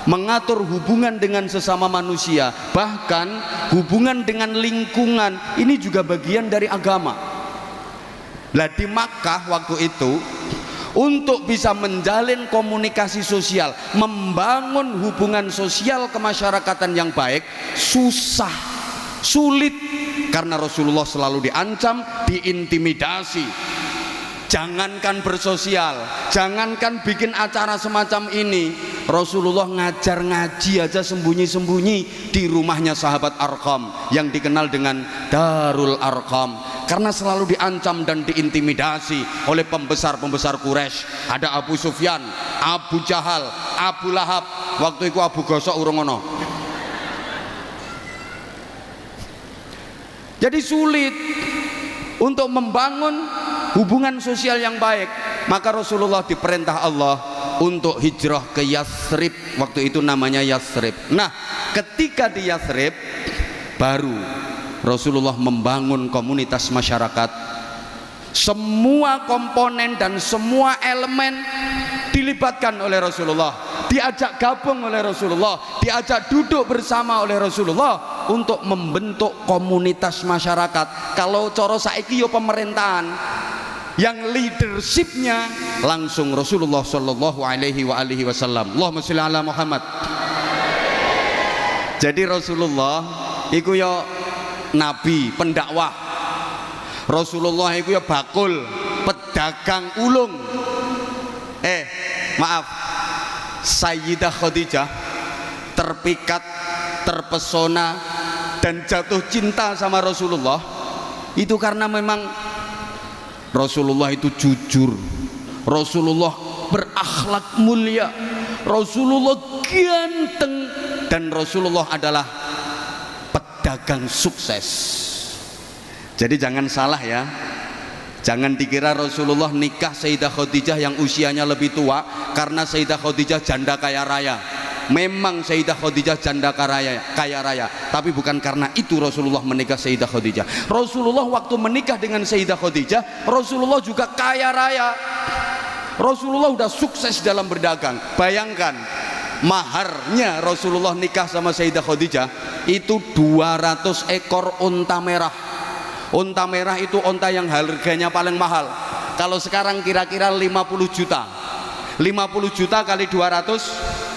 [SPEAKER 2] mengatur hubungan dengan sesama manusia, bahkan hubungan dengan lingkungan. Ini juga bagian dari agama. Lah di Makkah waktu itu, untuk bisa menjalin komunikasi sosial, membangun hubungan sosial kemasyarakatan yang baik, susah, sulit, karena Rasulullah selalu diancam, diintimidasi. Jangankan bersosial, jangankan bikin acara semacam ini, Rasulullah ngajar ngaji aja sembunyi-sembunyi di rumahnya sahabat Arqam yang dikenal dengan Darul Arqam, karena selalu diancam dan diintimidasi oleh pembesar-pembesar Quraisy. Ada Abu Sufyan, Abu Jahal, Abu Lahab, waktu itu Abu Gosok urung ono. Jadi sulit untuk membangun hubungan sosial yang baik. Maka Rasulullah diperintah Allah untuk hijrah ke Yathrib. Waktu itu namanya Yathrib. Nah, ketika di Yathrib baru Rasulullah membangun komunitas masyarakat. Semua komponen dan semua elemen dilibatkan oleh Rasulullah, diajak gabung oleh Rasulullah, diajak duduk bersama oleh Rasulullah untuk membentuk komunitas masyarakat. Kalau coro saiki yo pemerintahan, yang leadershipnya langsung Rasulullah Shallallahu Alaihi Wasallam. Allahumma sholli ala Muhammad. Jadi Rasulullah iku yo nabi pendakwah. Rasulullah iku ya bakul pedagang ulung. Maaf, Sayyidah Khadijah terpikat, terpesona dan jatuh cinta sama Rasulullah itu karena memang Rasulullah itu jujur, Rasulullah berakhlak mulia, Rasulullah ganteng, dan Rasulullah adalah pedagang sukses. Jadi jangan salah ya, jangan dikira Rasulullah nikah Sayyidah Khadijah yang usianya lebih tua karena Sayyidah Khadijah janda kaya raya. Memang Sayyidah Khadijah janda kaya raya, tapi bukan karena itu Rasulullah menikah Sayyidah Khadijah. Rasulullah waktu menikah dengan Sayyidah Khadijah, Rasulullah juga kaya raya. Rasulullah udah sukses dalam berdagang. Bayangkan, maharnya Rasulullah nikah sama Sayyidah Khadijah itu 200 ekor unta merah. Unta merah itu unta yang harganya paling mahal. Kalau sekarang kira-kira 50 juta. 50 juta kali 200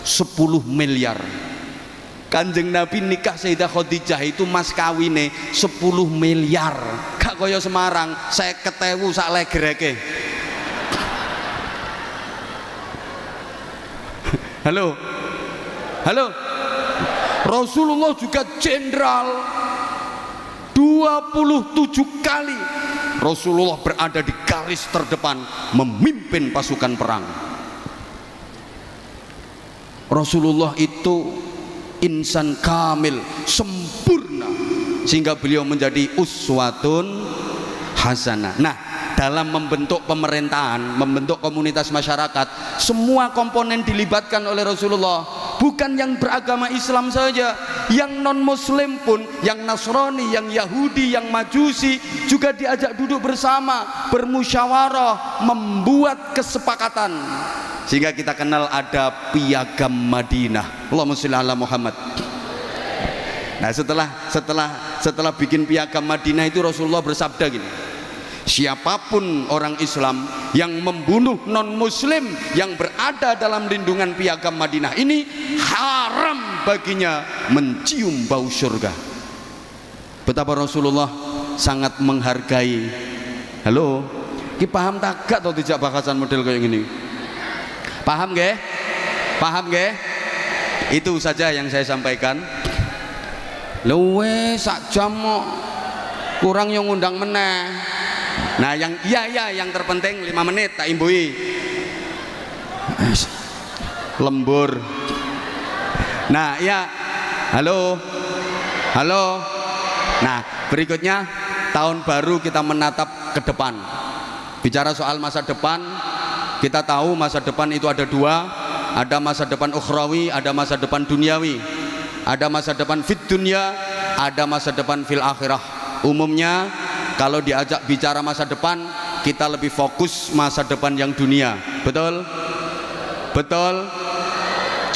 [SPEAKER 2] 10 miliar. Kanjeng Nabi nikah Sayyidah Khadijah itu mas kawine 10 miliar. Gak kaya Semarang 50.000 sak legereke. Halo. Halo. Rasulullah juga jenderal. 27 kali Rasulullah berada di garis terdepan memimpin pasukan perang. Rasulullah itu insan kamil, sempurna, sehingga beliau menjadi uswatun hasanah. Nah, dalam membentuk pemerintahan, membentuk komunitas masyarakat, semua komponen dilibatkan oleh Rasulullah. Bukan yang beragama Islam saja, yang non muslim pun, yang Nasrani, yang Yahudi, yang Majusi juga diajak duduk bersama, bermusyawarah, membuat kesepakatan, sehingga kita kenal ada piagam Madinah. Allahumma sholli ala Muhammad. Nah, setelah bikin piagam Madinah itu Rasulullah bersabda gini, siapapun orang Islam yang membunuh non muslim yang berada dalam lindungan piagam Madinah ini, haram baginya mencium bau surga. Betapa Rasulullah sangat menghargai. Halo, ki paham tak gak atau tidak bahasan model kayak gini? Paham nggih? Paham nggih? Itu saja yang saya sampaikan. Luwe sak jam kurang yang ngundang meneh. Nah, yang yang terpenting 5 menit tak imbui. Lembur. Nah, ya. Halo. Halo. Nah, berikutnya tahun baru kita menatap ke depan. Bicara soal masa depan, kita tahu masa depan itu ada dua, ada masa depan ukhrawi, ada masa depan duniawi. Ada masa depan fit dunya, ada masa depan fil akhirah. Umumnya kalau diajak bicara masa depan, kita lebih fokus masa depan yang dunia. Betul? Betul?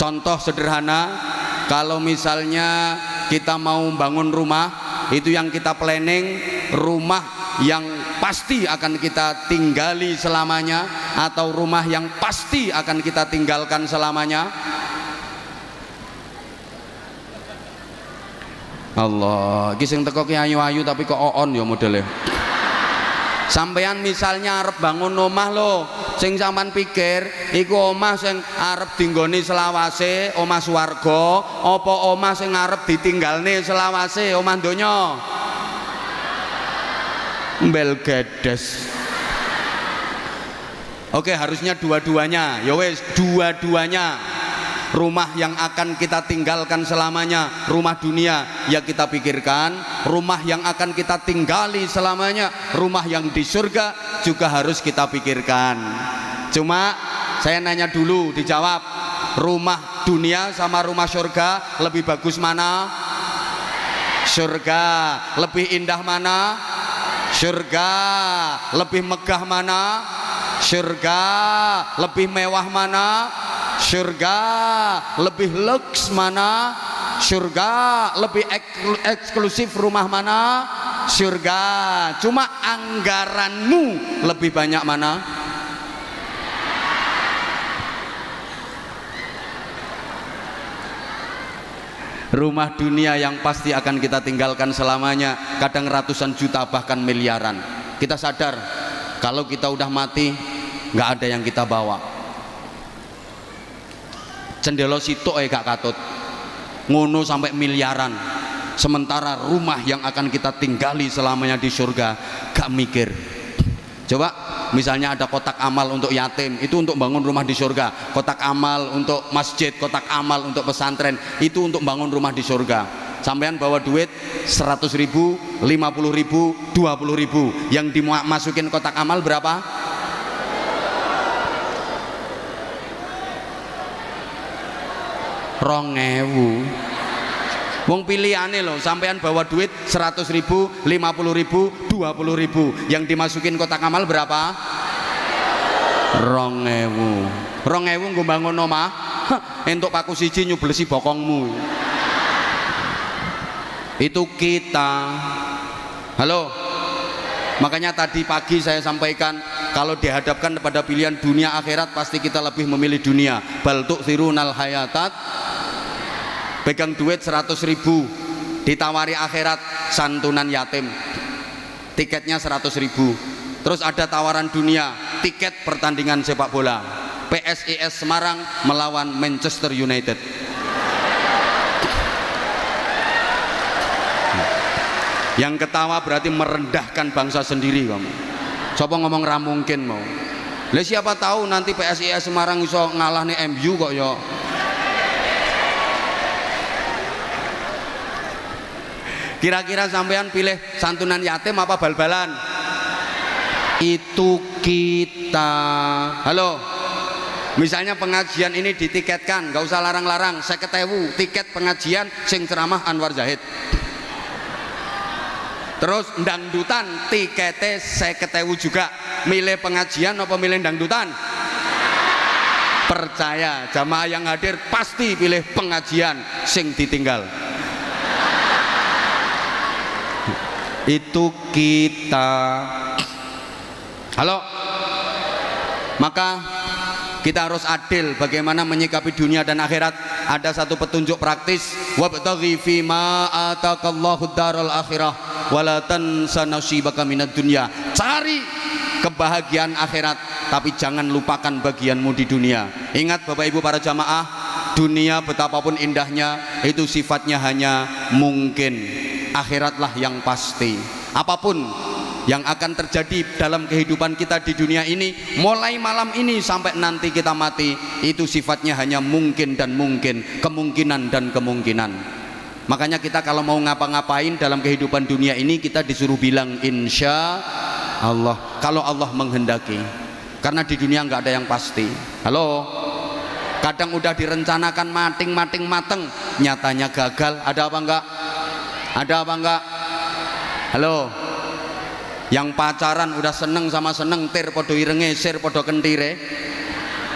[SPEAKER 2] Contoh sederhana, kalau misalnya kita mau bangun rumah, itu yang kita planning rumah yang pasti akan kita tinggali selamanya, atau rumah yang pasti akan kita tinggalkan selamanya. Allah, iki sing teko ki ayu-ayu tapi kok on ya modele. Sampeyan misalnya arep bangun omah lho, sing sampean pikir iku omah sing arep dinggoni selawase, omah swarga, apa omah sing arep ditinggalne selawase, omah donya? Mbel gedes. Oke, harusnya dua-duanya. Ya wes, dua-duanya. Rumah yang akan kita tinggalkan selamanya, rumah dunia, ya kita pikirkan. Rumah yang akan kita tinggali selamanya, rumah yang di surga, juga harus kita pikirkan. Cuma saya nanya dulu, dijawab. Rumah dunia sama rumah surga lebih bagus mana? Surga. Lebih indah mana? Surga. Lebih megah mana? Surga. Lebih mewah mana? Surga. Lebih lux mana? Surga. Lebih eksklusif rumah mana? Surga. Cuma anggaranmu lebih banyak mana? Rumah dunia yang pasti akan kita tinggalkan selamanya, kadang ratusan juta bahkan miliaran. Kita sadar kalau kita udah mati nggak ada yang kita bawa. Cendelo sitok gak katut. ngono sampai miliaran. Sementara rumah yang akan kita tinggali selamanya di surga gak mikir. Coba misalnya ada kotak amal untuk yatim, itu untuk bangun rumah di surga. Kotak amal untuk masjid, kotak amal untuk pesantren, itu untuk bangun rumah di surga. Sampean bawa duit 100.000, 50.000, 20.000, yang dimasukin kotak amal berapa? Rongewu. Wong pilihane loh, sampean bawa duit 100.000, 50.000, 20.000, yang dimasukin kotak amal berapa? Rongewu. Nggo bangun omah, entuk paku siji nyublesi bokongmu. Itu kita. Halo. Makanya tadi pagi saya sampaikan, kalau dihadapkan pada pilihan dunia akhirat, pasti kita lebih memilih dunia. Bal tu'thirunal hayatat. Pegang duit 100.000, ditawari akhirat santunan yatim, tiketnya 100.000. Terus ada tawaran dunia, tiket pertandingan sepak bola, PSIS Semarang melawan Manchester United. Yang ketawa berarti merendahkan bangsa sendiri kamu. Sopo ngomong ra mungkin mau. Lah siapa tahu nanti PSIS Semarang iso ngalah nih MU kok ya. Kira-kira sampean pilih santunan yatim apa bal-balan? Itu kita. Halo. Misalnya pengajian ini ditiketkan, gak usah larang-larang, 50.000 tiket pengajian sing ceramah Anwar Zahid. Terus dangdutan tiketnya 50.000 juga. Milih pengajian apa milih dangdutan? Percaya, jamaah yang hadir pasti pilih pengajian sing ditinggal. Itu kita. Halo. Maka kita harus adil bagaimana menyikapi dunia dan akhirat. Ada satu petunjuk praktis, wabtaghi fima atakallahu daral akhirah wala tansa nasibaka minad dunya. Cari kebahagiaan akhirat, tapi jangan lupakan bagianmu di dunia. Ingat Bapak Ibu para jamaah, dunia betapapun indahnya itu sifatnya hanya mungkin. Akhiratlah yang pasti. Apapun yang akan terjadi dalam kehidupan kita di dunia ini, mulai malam ini sampai nanti kita mati, itu sifatnya hanya mungkin dan mungkin, kemungkinan dan kemungkinan. Makanya kita kalau mau ngapa-ngapain dalam kehidupan dunia ini, kita disuruh bilang insya Allah, kalau Allah menghendaki. Karena di dunia nggak ada yang pasti. Halo. Kadang udah direncanakan mateng, nyatanya gagal. Ada apa enggak? Ada apa enggak? Halo. Yang pacaran udah seneng sama seneng, tir podo irenge, sir podo kentire,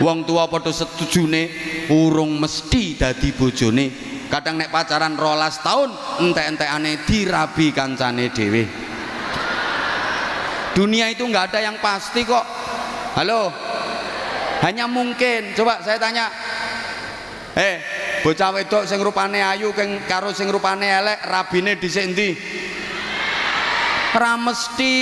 [SPEAKER 2] wong tua podo setujune, urung mesti dadi bojone. Kadang nek pacaran 12 tahun entek-entekane dirabi kancane dhewe. Dunia itu nggak ada yang pasti kok. Halo. Hanya mungkin. Coba saya tanya, bocah wedok sing rupane ayu karo sing rupane elek, rabine dhisik endi? Ra mesti.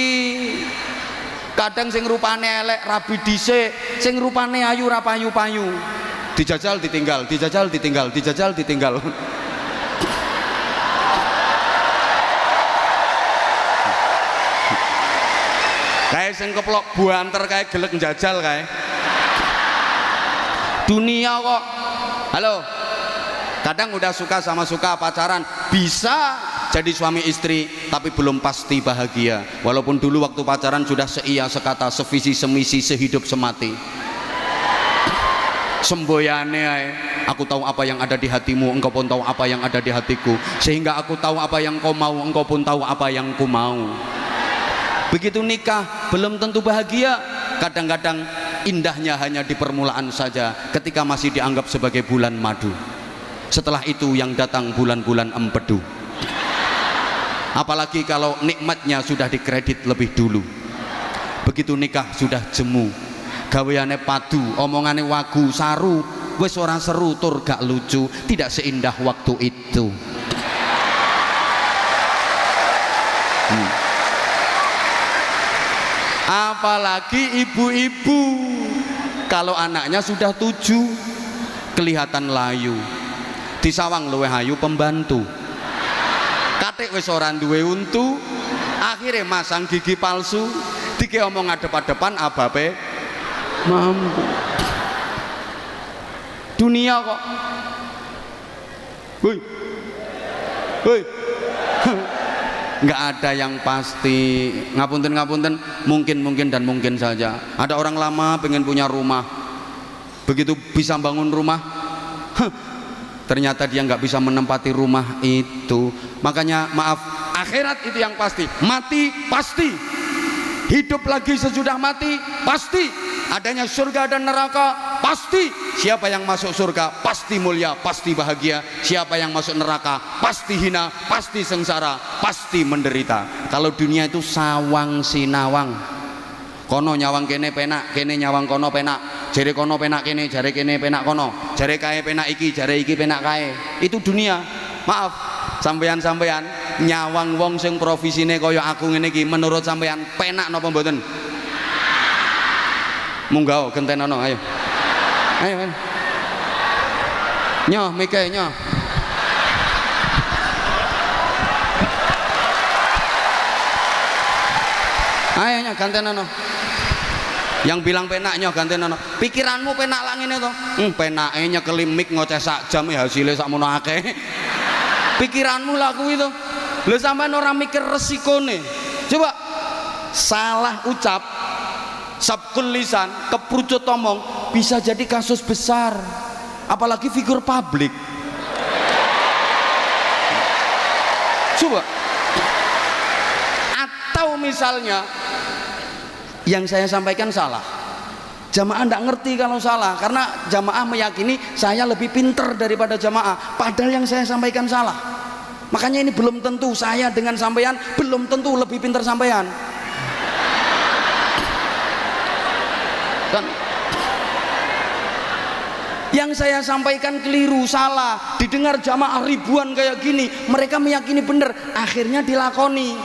[SPEAKER 2] Kadang sing rupane elek rabi dhisik, sing rupane ayu ra payu-payu. Dijajal ditinggal, dijajal ditinggal, dijajal ditinggal. Kayak sing keplok buanter kayak gelek njajal kayak. Dunia kok. Halo. Kadang udah suka sama suka pacaran, bisa jadi suami istri, tapi belum pasti bahagia. Walaupun dulu waktu pacaran sudah seia sekata, sevisi semisi, sehidup semati. Semboyane ae, aku tahu apa yang ada di hatimu, engkau pun tahu apa yang ada di hatiku. Sehingga aku tahu apa yang kau mau, engkau pun tahu apa yang ku mau. Begitu nikah, belum tentu bahagia. Kadang-kadang indahnya hanya di permulaan saja, ketika masih dianggap sebagai bulan madu. Setelah itu yang datang bulan-bulan empedu. Apalagi kalau nikmatnya sudah dikredit lebih dulu. Begitu nikah sudah jemu, gaweane padu, omongane wagu saru, wis ora seru tur gak lucu, tidak seindah waktu itu. Apalagi ibu-ibu, kalau anaknya sudah 7 kelihatan layu. disawang luwih ayu pembantu. Katik wis ora duwe untu, akhirnya masang gigi palsu, dike omong adep-adepan abape mampu. Dunia kok. Woi. Woi. Nggak ada yang pasti. Ngapunten, mungkin dan mungkin saja. Ada orang lama pengen punya rumah, begitu bisa bangun rumah, ternyata dia nggak bisa menempati rumah itu. Makanya maaf, akhirat itu yang pasti. Mati pasti, hidup lagi sesudah mati pasti, adanya surga dan neraka pasti. Siapa yang masuk surga pasti mulia, pasti bahagia. Siapa yang masuk neraka pasti hina, pasti sengsara, pasti menderita. Kalau dunia itu sawang sinawang, kono nyawang kene penak, kene nyawang kono penak, jare kono penak kene, jare kene penak kono, jare kae penak iki, jare iki penak kae. Itu dunia. Maaf sampeyan-sampeyan nyawang wong sing profesine kaya aku ngene iki, menurut sampeyan penak napa mboten? Munggah gentenono, ayo. Ayo. Nyoh mike nyoh. Ayo nyoh gantenono. Yang bilang penak nyoh gantenono. Pikiranmu penak lah ngene to. Penake nyekeli mik ngoceh sak jam ya hasilnya sakmono akeh. Pikiranmu lah kuwi to. Lho sampean ora mikir resikone. Coba salah ucap, sabkul lisan, keprucut omong bisa jadi kasus besar, apalagi figur publik. Coba. Atau misalnya yang saya sampaikan salah, jamaah tidak ngerti kalau salah, karena jamaah meyakini saya lebih pinter daripada jamaah, padahal yang saya sampaikan salah. Makanya ini belum tentu saya dengan sampean belum tentu lebih pinter sampean. Dan yang saya sampaikan keliru, salah, didengar jamaah ribuan kayak gini, mereka meyakini benar, akhirnya dilakoni.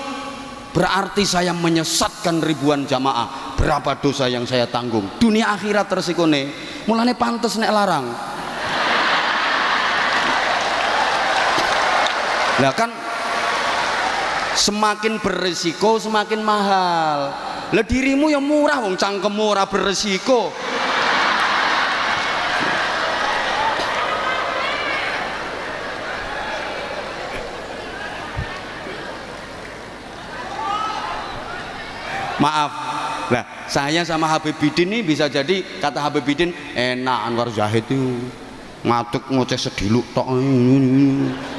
[SPEAKER 2] Berarti saya menyesatkan ribuan jamaah. Berapa dosa yang saya tanggung? Dunia akhirat tersikone, mulane pantes nek larang. Lah kan semakin beresiko semakin mahal. Lah dirimu yang murah wong cangkemmu ora beresiko. Maaf, nah saya sama Habib Bidin ini bisa jadi, kata Habib Bidin, enak Anwar Zahid itu ngatuk ngoceh sediluk tok.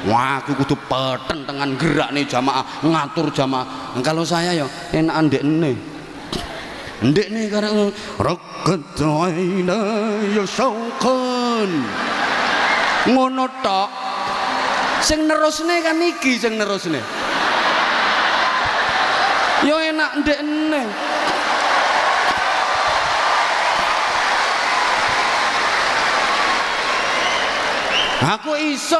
[SPEAKER 2] Wah aku kudu peten dengan gerak nih jamaah, ngatur jamaah. Nah, kalau saya ya enak ndek nih karena rakat aina ya syauqan ngono tok. Sing nerusne kan iki sing nerusne. Yo enak ndek nih. Aku iso.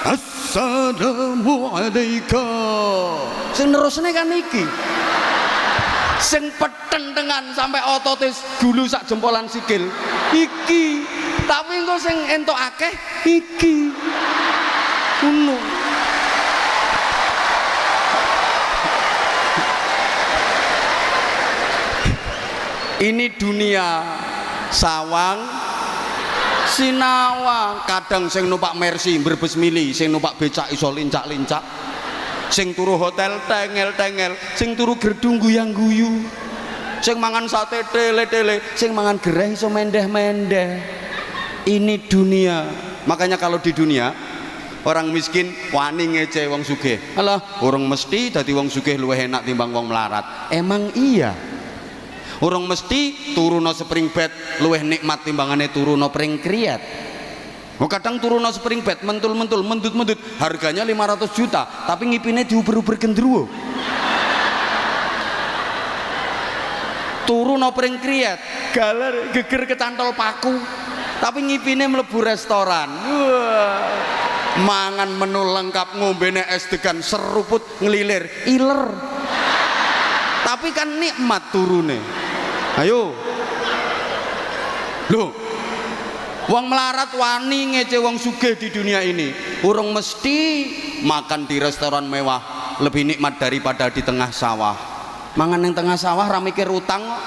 [SPEAKER 2] Assalamualaikum. Sing nerusne kan iki. Sing peten dengan sampai ototis gulu sak jempolan sikil. Iki. Tapi engko sing entuk akeh iki. Ngono. Ini dunia sawang sinawang. Kadang sing numpak Mercy Brebes Mili, sing numpak becak iso lincak-lincak, sing turu hotel tengel-tengel, sing turu gerdung guyang-guyu, sing mangan sate tele-tele, sing mangan gereh iso mendeh-mendeh. Ini dunia. Makanya kalau di dunia orang miskin wani ngece wong sugih. Alah, orang mesti dadi wong sugih luwih enak timbang wong melarat. Emang iya? Urung mesti turuno spring bed luwih nikmat timbangane turuno pring kriat. Oh, kadang turuno spring bed mentul-mentul, mendut-mendut, harganya 500 juta, tapi ngipine diuber-uber gendruwo. Turuno pring kriat, galer geger kecantol paku, tapi ngipine mlebu restoran. Wah. Mangan menu lengkap, ngombene es degan seruput ngelilir, iler. Tapi kan nikmat turune. Ayo, loh, Wong melarat wani ngece wong sugih di dunia ini. Urung mesti makan di restoran mewah lebih nikmat daripada di tengah sawah. Mangan yang tengah sawah ra mikir utang kok.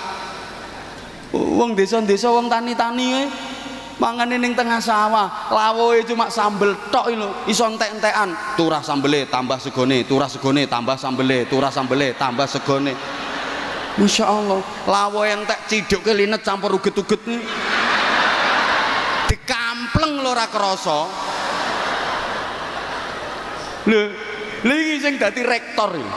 [SPEAKER 2] Wong desa-desa wong tani-tani mangan ning tengah sawah, lawoe cuma sambel tok lho, iso entek-entekan. Turah sambele tambah segone, turah segone tambah sambele, turah sambele tambah segone. Masya Allah, lawoe entek ciduk linet campur uget-uget nih. Dikampleng lho ora krasa. Lho iki sing dadi rektor iki.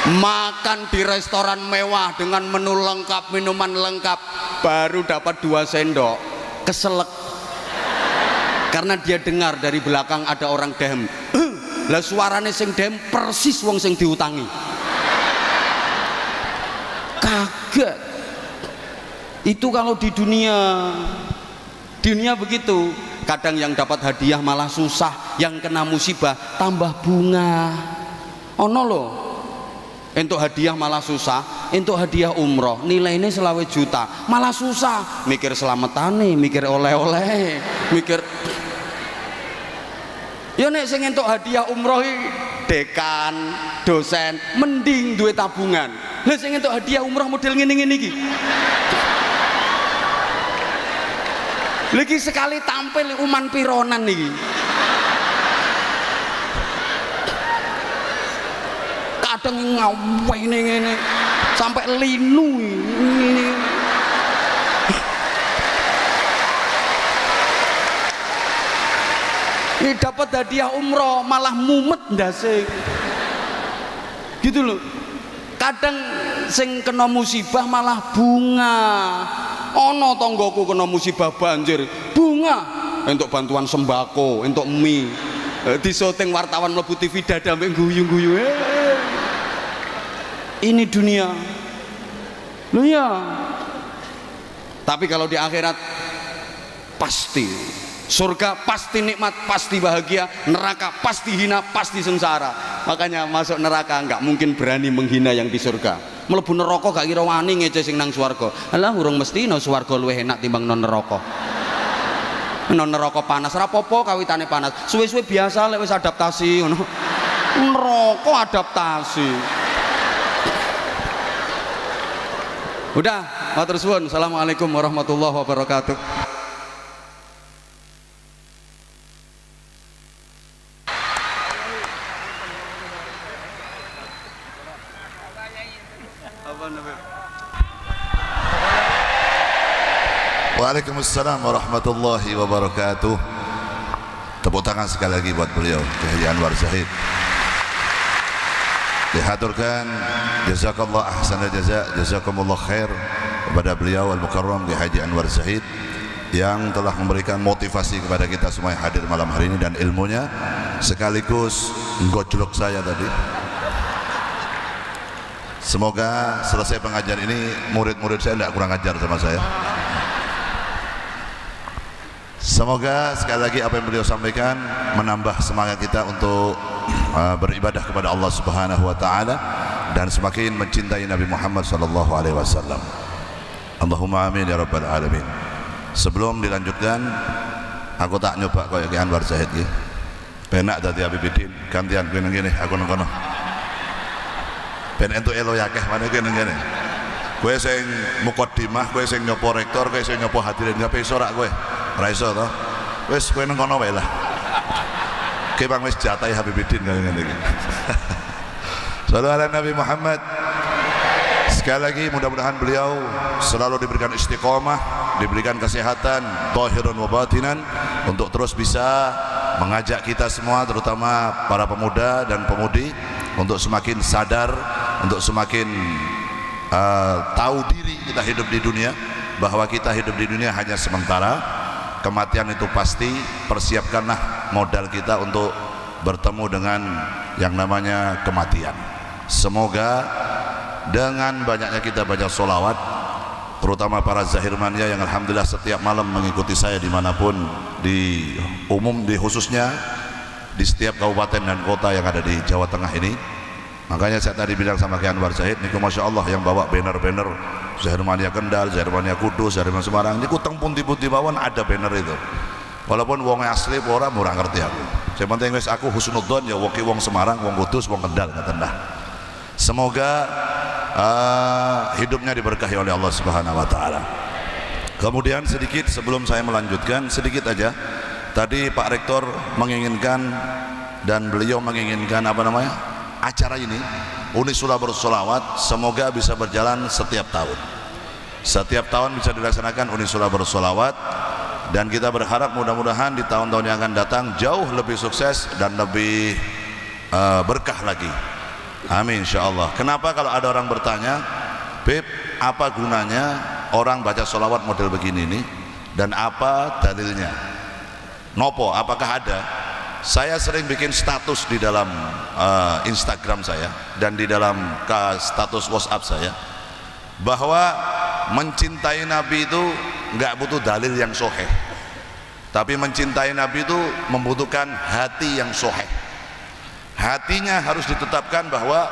[SPEAKER 2] Makan di restoran mewah dengan menu lengkap, minuman lengkap, baru dapat 2 sendok, keselek karena dia dengar dari belakang ada orang dem. Lah suarane sing dem persis wong sing diutangi. Kaget. Itu kalau di dunia begitu. Kadang yang dapat hadiah malah susah, yang kena musibah tambah bunga. Ono loh. Untuk hadiah malah susah, untuk hadiah umroh nilainya 20 juta malah susah, mikir selamatane, mikir oleh-oleh, mikir ya nek sing entuk hadiah umroh dekan, dosen mending duit tabungan. Lah sing entuk hadiah umroh model ngene-ngene iki lagi sekali tampil uman pironan nih. Kadang ngaweh ngene sampai linu ini. Ini dapat hadiah umroh malah mumet ndase. Gitu loh. Kadang sing kena musibah malah bunga. Ono tonggoku kena musibah banjir, bunga untuk bantuan sembako, untuk mie. Disyuting wartawan mlebu TV dada mbek guyu-guyu. Ini dunia loh ya. Tapi kalau di akhirat pasti surga, pasti nikmat, pasti bahagia. Neraka pasti hina, pasti sengsara. Makanya masuk neraka nggak mungkin berani menghina yang di surga. Mlebu neraka gak kira wani ngece sing nang swarga. Alah urung mesti no swarga luwih enak timbang non neraka. Non neraka panas ora apa-apa kawitane panas. Suwe-suwe biasa lek wis adaptasi ngono. Neraka adaptasi. Udah, matur suwun. Assalamualaikum warahmatullahi wabarakatuh.
[SPEAKER 1] Waalaikumsalam warahmatullahi wabarakatuh. Tepuk tangan sekali lagi buat beliau, Kiai Haji Anwar Zahid. Dihaturkan jazakallah ahsanal jaza, jazakumullah khair kepada beliau Al-Mukarram Kiai Haji Anwar Zahid yang telah memberikan motivasi kepada kita semua yang hadir malam hari ini, dan ilmunya sekaligus gojlok saya tadi. Semoga selesai pengajian ini murid-murid saya tidak kurang ajar sama saya. Semoga sekali lagi apa yang beliau sampaikan menambah semangat kita untuk beribadah kepada Allah Subhanahu wa taala dan semakin mencintai Nabi Muhammad sallallahu alaihi wasallam. Allahumma amin ya rabbal alamin. Sebelum dilanjutkan, aku tak nyoba koyo Ki Anwar Zahid iki. Penak dadi Habibidin, gantian kowe nang kene, aku nang kono. Ben entuk elo yakeh maneh kowe nang kene. Kowe sing mukaddimah, kowe sing nyopo rektor, kowe sing nyopo hadirin gak iso rak kowe. Ora iso to. Wis kowe nang kono wae lah. Ki bang wis jatahi Habibidin kaya ngene iki. Sallallahu alaihi Nabi Muhammad. Sekali lagi mudah-mudahan beliau selalu diberikan istiqomah, diberikan kesehatan zahirun wa batinan untuk terus bisa mengajak kita semua, terutama para pemuda dan pemudi, untuk semakin sadar, untuk semakin tahu diri kita hidup di dunia, bahwa kita hidup di dunia hanya sementara. Kematian itu pasti. Persiapkanlah modal kita untuk bertemu dengan yang namanya kematian. Semoga dengan banyaknya kita baca sholawat, terutama para zahirmania yang alhamdulillah setiap malam mengikuti saya dimanapun, di umum, di khususnya di setiap kabupaten dan kota yang ada di Jawa Tengah ini, Makanya saya tadi bilang sama Ki Anwar Zahid niku Masya Allah yang bawa banner-banner Zahirmania Kendal, Zahirmania Kudus, Zahirmania Semarang niku teng pundi-pundi mawon ada banner itu. Walaupun wong asli ora murah ngerti aku. Yang penting wis aku husnudzon ya wong Semarang, wong Kudus, wong Kendal ngaten dah. Semoga hidupnya diberkahi oleh Allah Subhanahu wa taala. Kemudian sedikit sebelum saya melanjutkan sedikit aja. Tadi Pak Rektor menginginkan dan beliau menginginkan acara ini Unisula Bersolawat semoga bisa berjalan setiap tahun. Setiap tahun bisa dilaksanakan Unisula Bersolawat dan kita berharap mudah-mudahan di tahun-tahun yang akan datang jauh lebih sukses dan lebih berkah lagi. Amin insyaallah. Kenapa kalau ada orang bertanya, Beb, apa gunanya orang baca sholawat model begini nih dan apa dalilnya? Nopo, apakah ada? Saya sering bikin status di dalam Instagram saya dan di dalam status WhatsApp saya bahwa mencintai Nabi itu nggak butuh dalil yang sahih, tapi mencintai Nabi itu membutuhkan hati yang sahih. Hatinya harus ditetapkan bahwa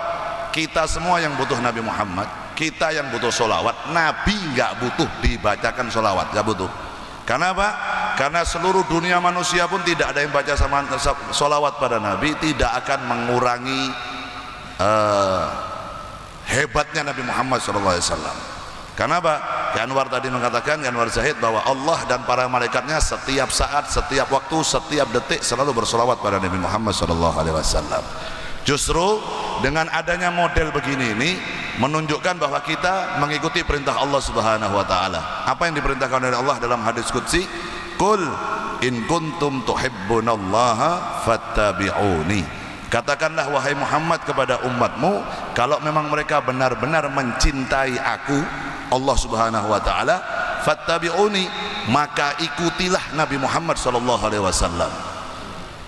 [SPEAKER 1] kita semua yang butuh Nabi Muhammad, kita yang butuh sholawat. Nabi nggak butuh dibacakan sholawat, nggak butuh. Karena apa? Karena seluruh dunia manusia pun tidak ada yang baca sama sholawat pada Nabi, tidak akan mengurangi hebatnya Nabi Muhammad SAW. Karena apa? Ki Anwar tadi mengatakan, Ki Anwar Zahid, bahwa Allah dan para malaikatnya setiap saat, setiap waktu, setiap detik selalu bersolawat pada Nabi Muhammad SAW. Justru dengan adanya model begini ini menunjukkan bahwa kita mengikuti perintah Allah Subhanahu wa taala. Apa yang diperintahkan oleh Allah dalam hadis qudsi? Qul in kuntum tuhibbunallaha fattabi'uni. Katakanlah wahai Muhammad kepada umatmu, kalau memang mereka benar-benar mencintai aku, Allah Subhanahu wa taala, fattabi'uni, maka ikutilah Nabi Muhammad sallallahu alaihi wasallam.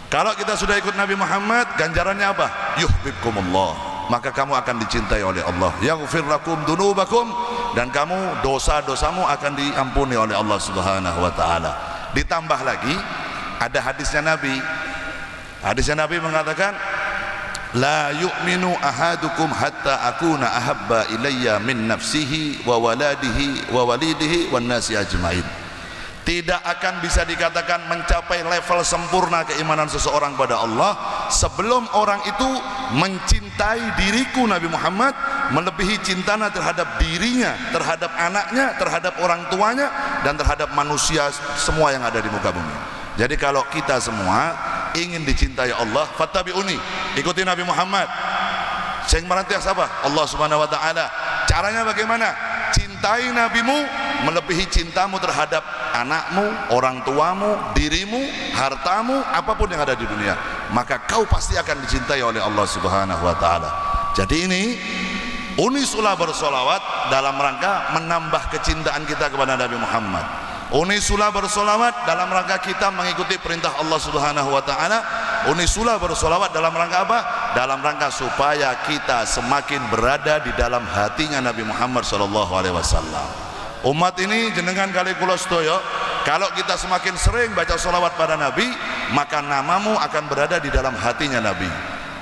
[SPEAKER 1] Kalau kita sudah ikut Nabi Muhammad, ganjarannya apa? Yuhibbukumullah, maka kamu akan dicintai oleh Allah. Yaghfir lakum dunubakum, dan kamu dosa-dosamu akan diampuni oleh Allah Subhanahu wa taala. Ditambah lagi ada hadisnya Nabi. Hadisnya Nabi mengatakan, la yu'minu ahadukum hatta akuna ahabba ilayya min nafsihi wa waladihi wa walidihi wan nasi ajmain. Tidak akan bisa dikatakan mencapai level sempurna keimanan seseorang pada Allah sebelum orang itu mencintai diriku Nabi Muhammad melebihi cintanya terhadap dirinya, terhadap anaknya, terhadap orang tuanya, dan terhadap manusia semua yang ada di muka bumi. Jadi kalau kita semua ingin dicintai Allah, fattabi'uni, ikuti Nabi Muhammad. Sing merantias apa? Allah Subhanahu wa taala. Caranya bagaimana? Cintai nabimu melebihi cintamu terhadap anakmu, orang tuamu, dirimu, hartamu, apapun yang ada di dunia. Maka kau pasti akan dicintai oleh Allah Subhanahu wa taala. Jadi ini Unisula Bersolawat dalam rangka menambah kecintaan kita kepada Nabi Muhammad. Unisula Bersolawat dalam rangka kita mengikuti perintah Allah Subhanahu wa taala. Unisula Bersolawat dalam rangka apa? Dalam rangka supaya kita semakin berada di dalam hatinya Nabi Muhammad sallallahu alaihi wasallam. Umat ini jenengan kali kula sedaya, kalau kita semakin sering baca sholawat pada Nabi, maka namamu akan berada di dalam hatinya Nabi.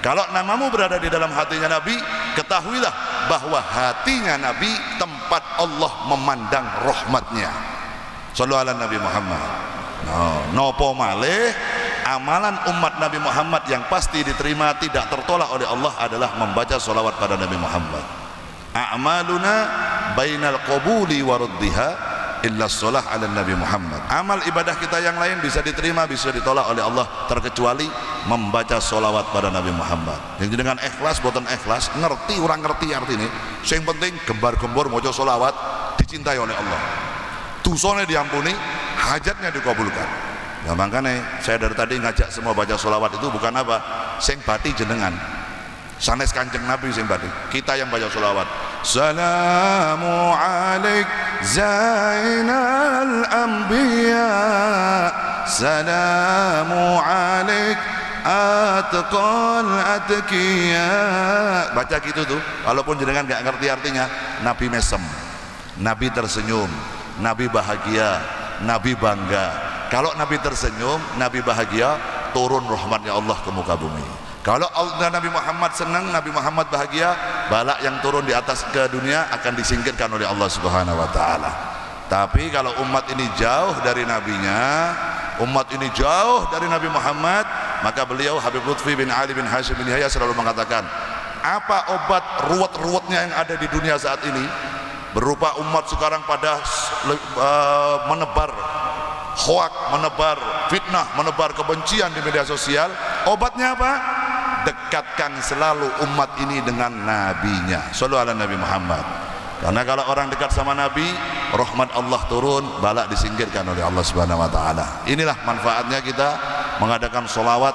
[SPEAKER 1] Kalau namamu berada di dalam hatinya Nabi, ketahuilah bahwa hatinya Nabi tempat Allah memandang rahmatnya. Shallallahu ala Nabi Muhammad. Nopo malih amalan umat Nabi Muhammad yang pasti diterima tidak tertolak oleh Allah adalah membaca sholawat pada Nabi Muhammad. A'maluna bainal qabuli wa raddiha illa sholah ala Nabi Muhammad. Amal ibadah kita yang lain bisa diterima, bisa ditolak oleh Allah terkecuali membaca sholawat pada Nabi Muhammad. Yang dengan ikhlas, boten ikhlas, ngerti orang ngerti artinya. Yang penting gembar-gembor maca sholawat dicintai oleh Allah, dosane diampuni, hajatnya dikabulkan. Nah makanya saya dari tadi ngajak semua baca sholawat itu bukan apa, sing bati jenengan, sanes Kanjeng Nabi sing bati, kita yang baca sholawat. Salamu alaik zainal anbiya, salamu alaik atqal atqiya. Baca gitu tuh, walaupun jenengan gak ngerti artinya. Nabi mesem, Nabi tersenyum, Nabi bahagia, Nabi bangga. Kalau Nabi tersenyum, Nabi bahagia, turun rahmatnya Allah ke muka bumi. Kalau Allah Nabi Muhammad senang, Nabi Muhammad bahagia, balak yang turun di atas ke dunia akan disingkirkan oleh Allah Subhanahu wa taala. Tapi kalau umat ini jauh dari nabinya, umat ini jauh dari Nabi Muhammad, maka beliau Habib Lutfi bin Ali bin Hashim bin Yahya selalu mengatakan, apa obat ruwet-ruwetnya yang ada di dunia saat ini? Berupa umat sekarang pada menebar hoak, menebar fitnah, menebar kebencian di media sosial. Obatnya apa? Dekatkan selalu umat ini dengan nabinya. Shallallahu ala Nabi Muhammad. Karena kalau orang dekat sama Nabi, rahmat Allah turun, balak disingkirkan oleh Allah Subhanahu wa taala. Inilah manfaatnya kita mengadakan solawat,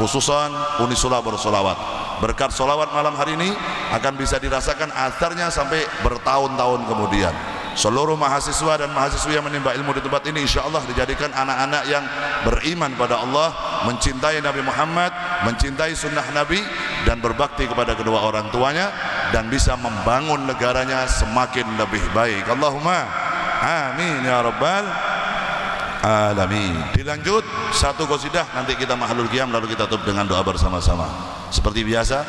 [SPEAKER 1] khususan Unisula bersolawat. Berkat solawat malam hari ini akan bisa dirasakan atharnya sampai bertahun-tahun kemudian. Seluruh mahasiswa dan mahasiswi yang menimba ilmu di tempat ini insya Allah dijadikan anak-anak yang beriman pada Allah, mencintai Nabi Muhammad, mencintai sunnah Nabi, dan berbakti kepada kedua orang tuanya, dan bisa membangun negaranya semakin lebih baik. Allahumma amin ya rabbal alamin. Dilanjut satu qasidah, nanti kita mahalul qiyam, lalu kita tutup dengan doa bersama-sama. Seperti biasa,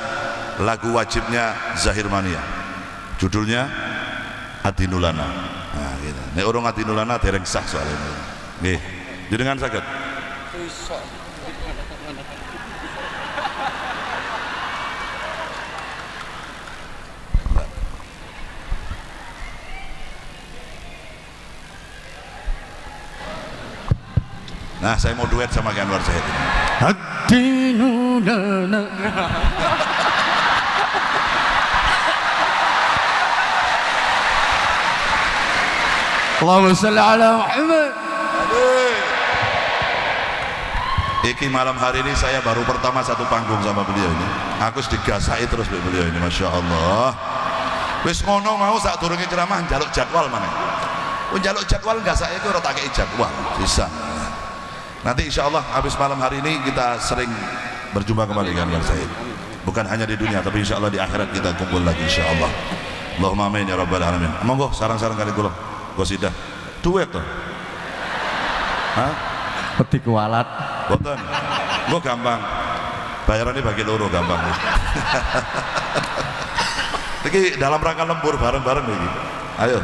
[SPEAKER 1] lagu wajibnya Zahir Mania, judulnya Hati Nulana. Nah, gitu. Nek orang hati nulana dereng sah soalnya. Nggih. Jenengan saged. Nah, saya mau duet sama Ki Anwar Zahid.
[SPEAKER 2] Hati nulana. Allahumma salli ala Muhammad.
[SPEAKER 1] Iki malam hari ini saya baru pertama satu panggung sama beliau ini. Aku digasai terus beliau ini, masya Allah. Wis ngono mau saat turunnya ceramah jaluk jadwal mana? Jaluk jadwal nggak saya itu rata kayak jadwal bisa. Nanti insya Allah habis malam hari ini kita sering berjumpa kembali dengan Said. Bukan hanya di dunia, tapi insya Allah di akhirat kita kumpul lagi insya Allah. Allahumma amin ya rabbal alamin. Monggo sarang-sarang kali kula qasidah duet tuh. Hah?
[SPEAKER 2] Peti kualat.
[SPEAKER 1] Boten. Gua gampang. Bayarannya bagi loro gampang. Iki dalam rangka lembur bareng-bareng iki. Ayo.